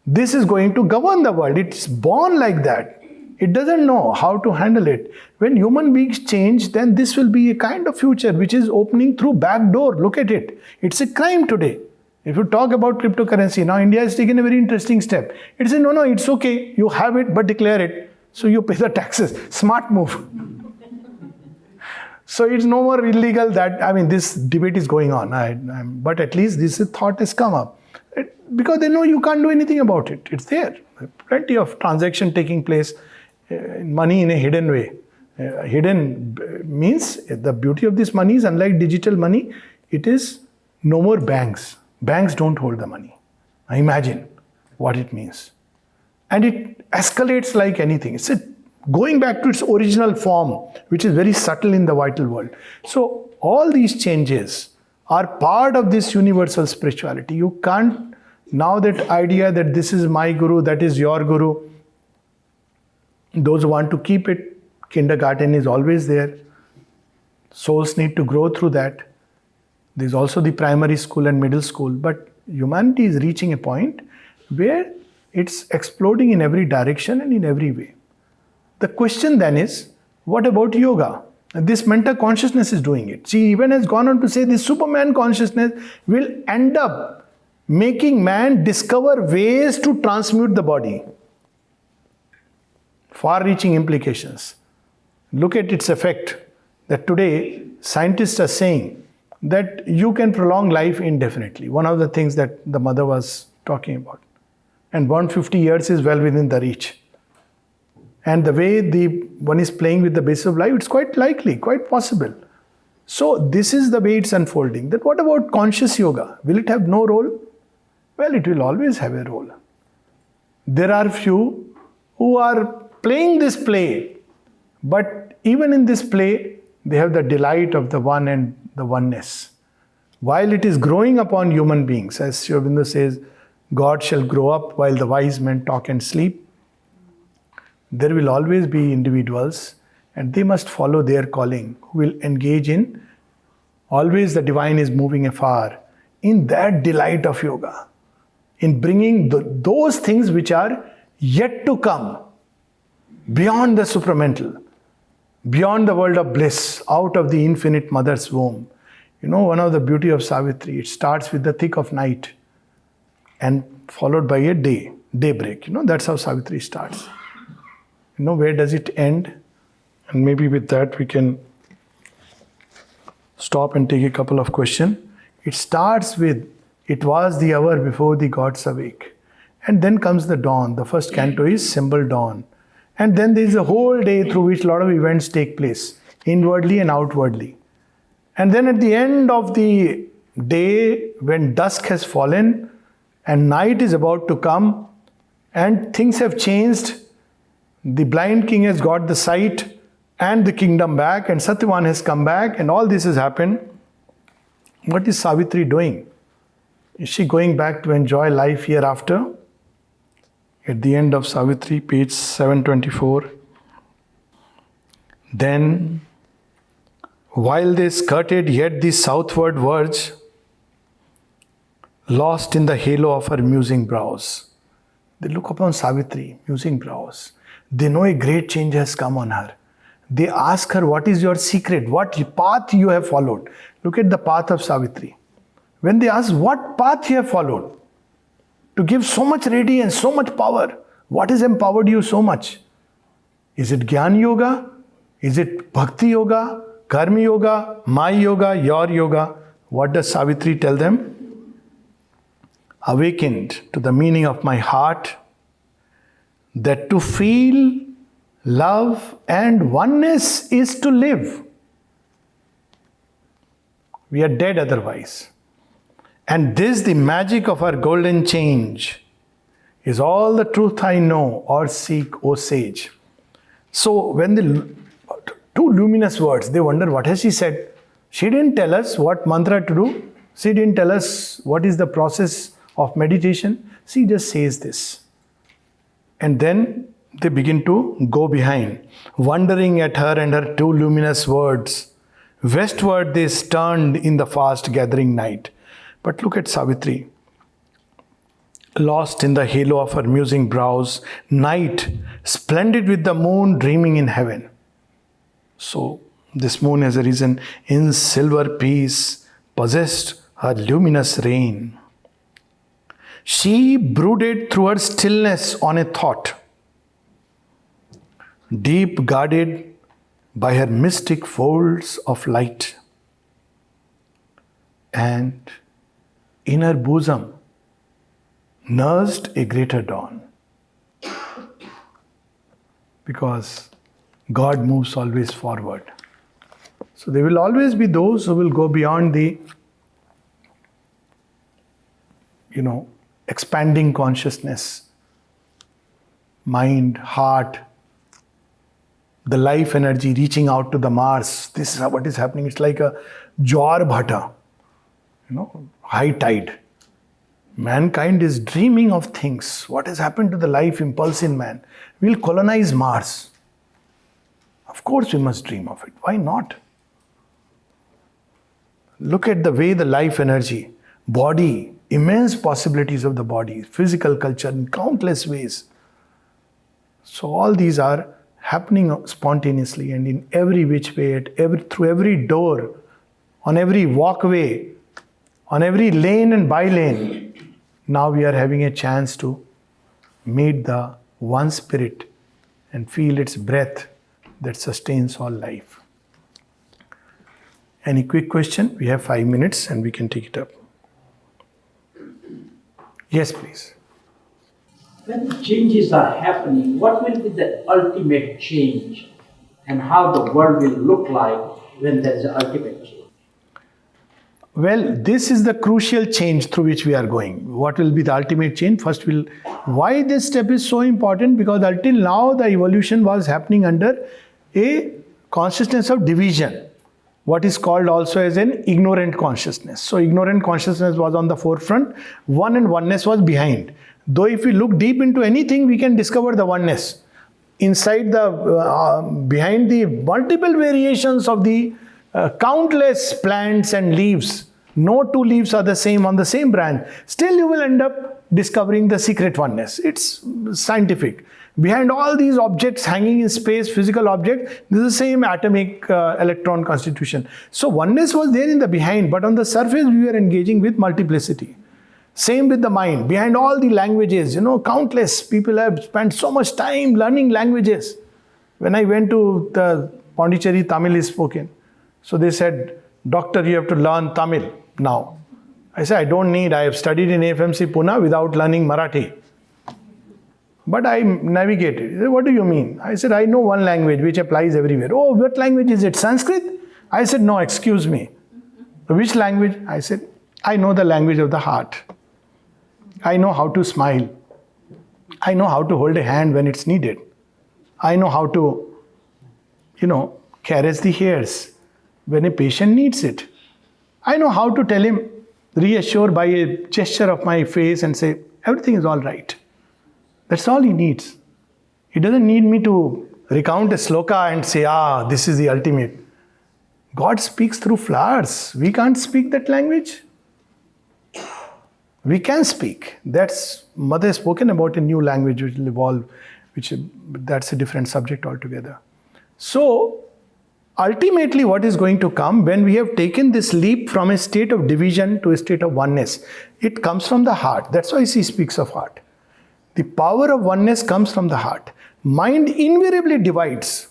this is going to govern the world. It's born like that. It doesn't know how to handle it. When human beings change, then this will be a kind of future which is opening through back door. Look at it. It's a crime today. If you talk about cryptocurrency, now India has taken a very interesting step. It says, no, it's okay. You have it, but declare it. So you pay the taxes. Smart move. So it's no more illegal this debate is going on. But at least this thought has come up. Because they know you can't do anything about it. It's there. Plenty of transaction taking place. Money in a hidden way. Hidden means the beauty of this money is unlike digital money, it is no more banks. Banks don't hold the money. Now imagine what it means. And it escalates like anything. It's going back to its original form, which is very subtle in the vital world. So all these changes are part of this universal spirituality. You can't, now that idea that this is my guru, that is your guru, those who want to keep it, kindergarten is always there. Souls need to grow through that. There's also the primary school and middle school. But humanity is reaching a point where it's exploding in every direction and in every way. The question then is, what about yoga? This mental consciousness is doing it. She even has gone on to say this Superman consciousness will end up making man discover ways to transmute the body. Far-reaching implications. Look at its effect. That today, scientists are saying that you can prolong life indefinitely. One of the things that the mother was talking about. And 150 years is well within the reach. And the way one is playing with the basis of life, it's quite likely, quite possible. So this is the way it's unfolding. That what about conscious yoga? Will it have no role? Well, it will always have a role. There are few who are playing this play, but even in this play, they have the delight of the one and the oneness. While it is growing upon human beings, as Sri Aurobindo says, God shall grow up while the wise men talk and sleep. There will always be individuals, and they must follow their calling, who will engage in, always the divine is moving afar, in that delight of yoga, in bringing those things which are yet to come, beyond the supramental, beyond the world of bliss, out of the infinite mother's womb. You know, one of the beauty of Savitri, it starts with the thick of night and followed by a daybreak. That's how Savitri starts. Where does it end? And maybe with that we can stop and take a couple of questions. It starts with, it was the hour before the gods awake. And then comes the dawn. The first canto is symbol dawn. And then there is a whole day through which a lot of events take place, inwardly and outwardly. And then at the end of the day, when dusk has fallen and night is about to come and things have changed, the blind king has got the sight and the kingdom back, and Satyavan has come back, and all this has happened. What is Savitri doing? Is she going back to enjoy life hereafter? At the end of Savitri, page 724. Then, while they skirted yet the southward verge, lost in the halo of her musing brows. They look upon Savitri, musing brows. They know a great change has come on her. They ask her, what is your secret? What path you have followed? Look at the path of Savitri. When they ask what path you have followed, to give so much radiance, so much power, what has empowered you so much? Is it Gyan Yoga? Is it Bhakti Yoga? Karma Yoga? My Yoga? Your Yoga? What does Savitri tell them? Awakened to the meaning of my heart, that to feel love and oneness is to live. We are dead otherwise. And this, the magic of our golden change, is all the truth I know or seek, O sage. So when the two luminous words, they wonder, what has she said? She didn't tell us what mantra to do. She didn't tell us what is the process of meditation. She just says this. And then they begin to go behind, wondering at her and her two luminous words. Westward they turned in the fast gathering night. But look at Savitri. Lost in the halo of her musing brows, night, splendid with the moon dreaming in heaven. So this moon has arisen in silver peace, possessed her luminous reign. She brooded through her stillness on a thought, deep guarded by her mystic folds of light. And in her bosom nursed a greater dawn. Because God moves always forward. So there will always be those who will go beyond the, expanding consciousness, mind, heart, the life energy reaching out to the Mars. This is what is happening. It's like a Jwar Bhata, high tide. Mankind is dreaming of things. What has happened to the life impulse in man? We'll colonize Mars. Of course we must dream of it. Why not? Look at the way the life energy, body, immense possibilities of the body, physical culture in countless ways. So all these are happening spontaneously and in every which way, through every door, on every walkway, on every lane and by-lane. Now we are having a chance to meet the one spirit and feel its breath that sustains all life. Any quick question? We have 5 minutes and we can take it up. Yes, please. When the changes are happening, what will be the ultimate change and how the world will look like when there is an ultimate change? Well, this is the crucial change through which we are going. What will be the ultimate change? First, why this step is so important? Because until now, the evolution was happening under a consciousness of division, what is called also as an ignorant consciousness. So, ignorant consciousness was on the forefront, one and oneness was behind. Though if we look deep into anything, we can discover the oneness. Inside behind the multiple variations of the countless plants and leaves, no two leaves are the same on the same branch. Still you will end up discovering the secret oneness. It's scientific. Behind all these objects hanging in space, physical objects, this is the same atomic electron constitution. So oneness was there in the behind, but on the surface we were engaging with multiplicity. Same with the mind. Behind all the languages, countless people have spent so much time learning languages. When I went to the Pondicherry, Tamil is spoken. So they said, doctor, you have to learn Tamil now. I said, I don't need. I have studied in FMC Pune without learning Marathi. But I navigated. He said, what do you mean? I said, I know one language which applies everywhere. Oh, what language is it? Sanskrit? I said, no, excuse me. Which language? I said, I know the language of the heart. I know how to smile. I know how to hold a hand when it's needed. I know how to, caress the hairs when a patient needs it. I know how to tell him, reassure by a gesture of my face and say, everything is all right. That's all he needs. He doesn't need me to recount a sloka and say, this is the ultimate. God speaks through flowers. We can't speak that language. We can speak. Mother has spoken about a new language which will evolve, that's a different subject altogether. So, ultimately what is going to come when we have taken this leap from a state of division to a state of oneness? It comes from the heart. That's why she speaks of heart. The power of oneness comes from the heart. Mind invariably divides.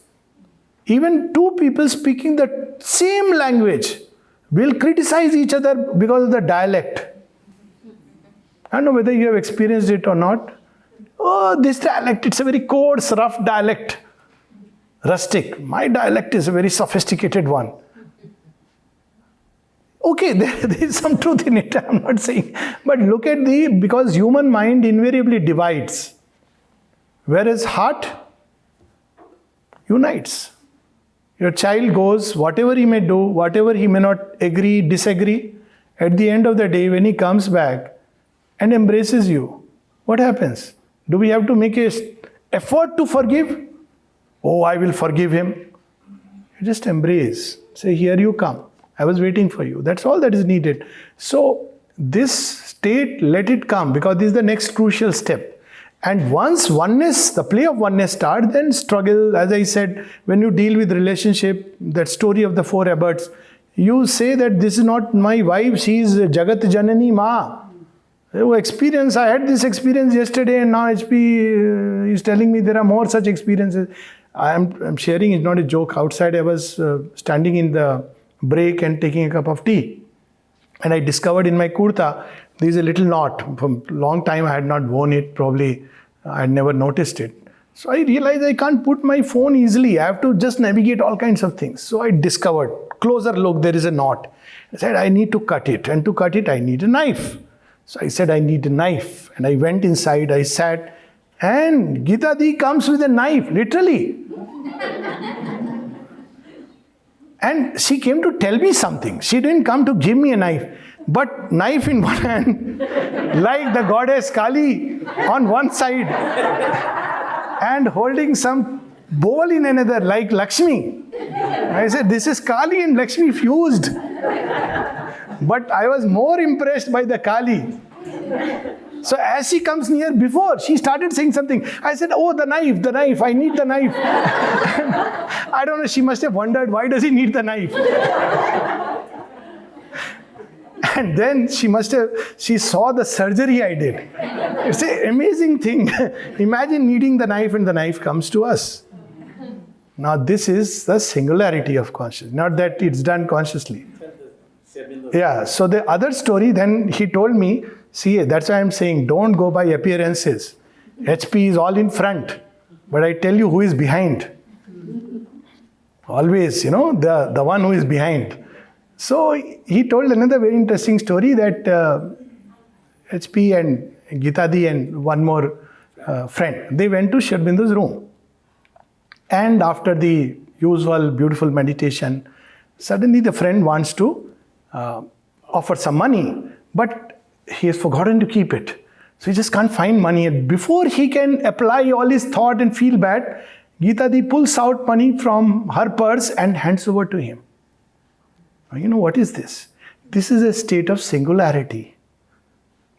Even two people speaking the same language will criticize each other because of the dialect. I don't know whether you have experienced it or not. Oh, this dialect, it's a very coarse, rough dialect. Rustic. My dialect is a very sophisticated one. Okay, there is some truth in it, I'm not saying. But look at because human mind invariably divides, whereas heart unites. Your child goes, whatever he may do, whatever he may not agree, disagree, at the end of the day, when he comes back and embraces you, what happens? Do we have to make an effort to forgive? Oh, I will forgive him. You just embrace. Say, here you come. I was waiting for you. That's all that is needed. So, this state, let it come, because this is the next crucial step. And once oneness, the play of oneness starts, then struggle, as I said, when you deal with relationship, that story of the four abbots, you say that this is not my wife, she is Jagat Janani Ma. Experience, I had this experience yesterday and now HP is telling me there are more such experiences. I'm sharing, it's not a joke. Outside I was standing in the break and taking a cup of tea. And I discovered in my kurta, there is a little knot. From long time I had not worn it, probably I had never noticed it. So I realized I can't put my phone easily. I have to just navigate all kinds of things. So I discovered, closer look, there is a knot. I said, I need to cut it. And to cut it, I need a knife. So I said, I need a knife. And I went inside, I sat, and Gita Di comes with a knife, literally. And she came to tell me something. She didn't come to give me a knife, but knife in one hand, like the goddess Kali on one side, and holding some bowl in another, like Lakshmi. I said, this is Kali and Lakshmi fused. But I was more impressed by the Kali. So as she comes near, before she started saying something, I said, oh, the knife, I need the knife. I don't know, she must have wondered, why does he need the knife? And then she saw the surgery I did. It's an amazing thing. Imagine needing the knife and the knife comes to us. Now this is the singularity of consciousness, not that it's done consciously. Yeah, so the other story, then he told me, see, that's why I'm saying, don't go by appearances. HP is all in front, but I tell you who is behind. Always, the one who is behind. So he told another very interesting story that HP and Gita Di and one more friend, they went to Sri Aurobindo's room. And after the usual beautiful meditation, suddenly the friend wants to offer some money, but he has forgotten to keep it. So he just can't find money. And before he can apply all his thought and feel bad, Gita Di pulls out money from her purse and hands over to him. Now, you know what is this? This is a state of singularity.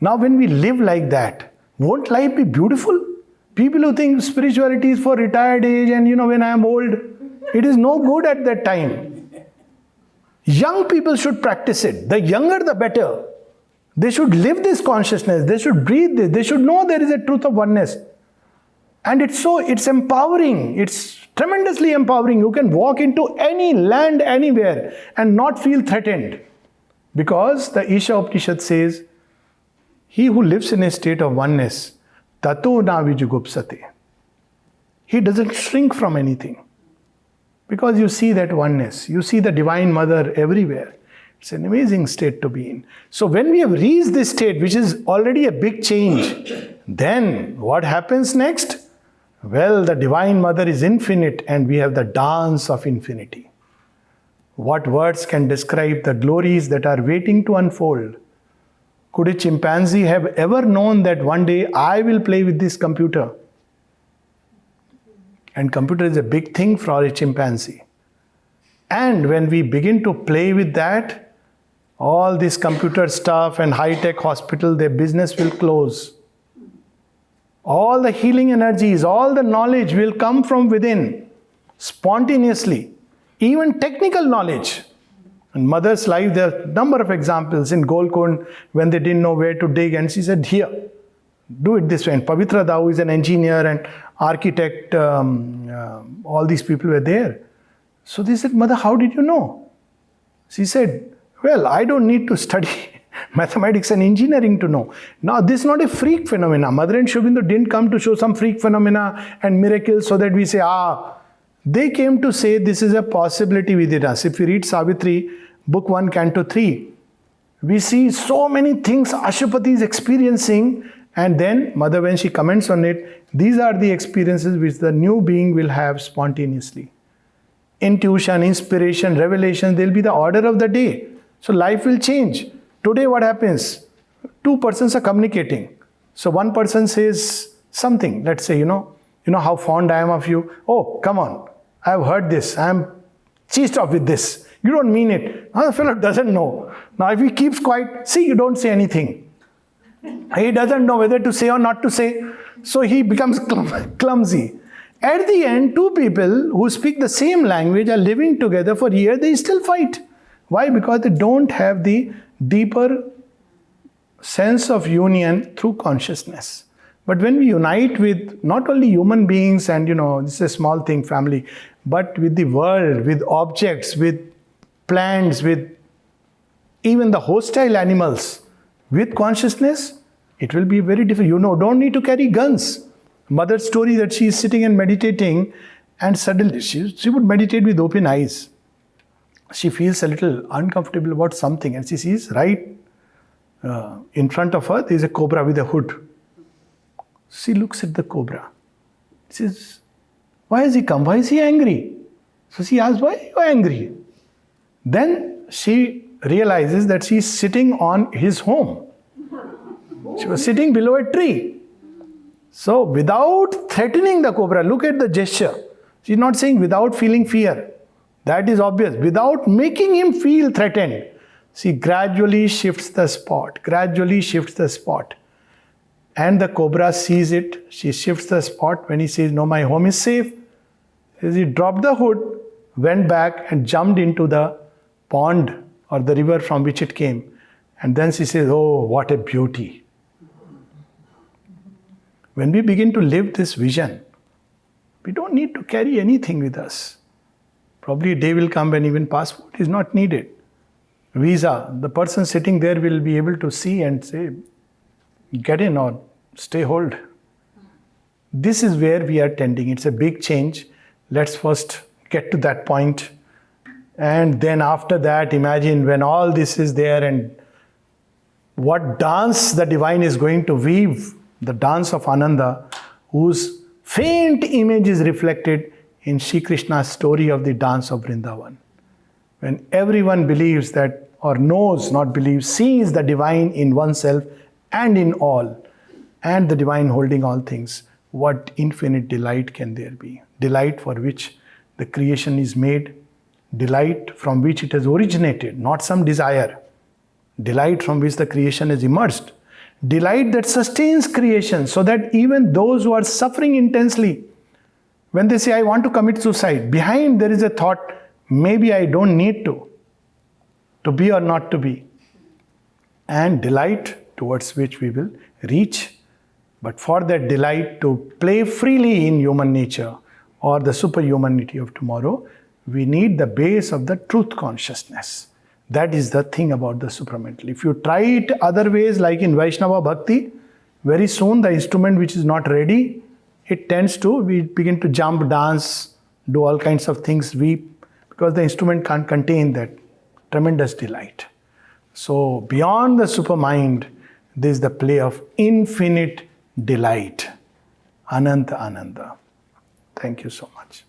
Now when we live like that, won't life be beautiful? People who think spirituality is for retired age and when I am old, it is no good at that time. Young people should practice it. The younger the better. They should live this consciousness. They should breathe this. They should know there is a truth of oneness. And it's empowering. It's tremendously empowering. You can walk into any land, anywhere and not feel threatened. Because the Isha Upanishad says, he who lives in a state of oneness, tato na vijugupsate. He doesn't shrink from anything. Because you see that oneness. You see the Divine Mother everywhere. It's an amazing state to be in. So when we have reached this state, which is already a big change, then what happens next? Well, the Divine Mother is infinite and we have the dance of infinity. What words can describe the glories that are waiting to unfold? Could a chimpanzee have ever known that one day I will play with this computer? And computer is a big thing for a chimpanzee. And when we begin to play with that, all this computer stuff and high-tech hospital, their business will close. All the healing energies, all the knowledge will come from within, spontaneously. Even technical knowledge. In Mother's life, there are a number of examples. In Golkund, when they didn't know where to dig, and she said, here, do it this way. And Pavitra Dao is an engineer and architect. All these people were there. So they said, Mother, how did you know? She said, well, I don't need to study mathematics and engineering to know. Now, this is not a freak phenomena. Mother and Sri Aurobindo didn't come to show some freak phenomena and miracles so that we say, they came to say this is a possibility within us. If we read Savitri, Book 1, Canto 3. We see so many things Ashwapati is experiencing, and then Mother, when she comments on it, these are the experiences which the new being will have spontaneously. Intuition, inspiration, revelation, they'll be the order of the day. So life will change. Today what happens? Two persons are communicating. So one person says something, let's say, you know how fond I am of you. Oh, come on, I have heard this. I am cheesed off with this. You don't mean it. Now the fellow doesn't know. Now if he keeps quiet, see, you don't say anything. He doesn't know whether to say or not to say. So he becomes clumsy. At the end, two people who speak the same language are living together for years, they still fight. Why? Because they don't have the deeper sense of union through consciousness. But when we unite with not only human beings and, this is a small thing, family, but with the world, with objects, with plants, with even the hostile animals, with consciousness, it will be very different. Don't need to carry guns. Mother's story that she is sitting and meditating, and suddenly she would meditate with open eyes. She feels a little uncomfortable about something, and she sees right in front of her there is a cobra with a hood. She looks at the cobra. She says, why has he come? Why is he angry? So she asks, why are you angry? Then she realizes that she is sitting on his home. She was sitting below a tree. So without threatening the cobra, look at the gesture. She's not saying without feeling fear. That is obvious. Without making him feel threatened, she gradually shifts the spot. And the cobra sees it. She shifts the spot. When he says, no, my home is safe, he dropped the hood, went back and jumped into the pond or the river from which it came. And then she says, oh, what a beauty. When we begin to live this vision, we don't need to carry anything with us. Probably a day will come when even passport is not needed. Visa, the person sitting there will be able to see and say, get in or stay hold. This is where we are tending. It's a big change. Let's first get to that point. And then after that, imagine when all this is there and what dance the divine is going to weave. The dance of Ananda, whose faint image is reflected in Shri Krishna's story of the dance of Vrindavan. When everyone believes that, or knows, not believes, sees the divine in oneself and in all, and the divine holding all things, what infinite delight can there be? Delight for which the creation is made, delight from which it has originated, not some desire. Delight from which the creation has emerged. Delight that sustains creation, so that even those who are suffering intensely, when they say, I want to commit suicide, behind there is a thought, maybe I don't need to be or not to be. And delight towards which we will reach. But for that delight to play freely in human nature or the superhumanity of tomorrow, we need the base of the truth consciousness. That is the thing about the supramental. If you try it other ways, like in Vaishnava Bhakti, very soon the instrument which is not ready, we begin to jump, dance, do all kinds of things, weep, because the instrument can't contain that tremendous delight. So beyond the supermind, there is the play of infinite delight. Ananta Ananda. Thank you so much.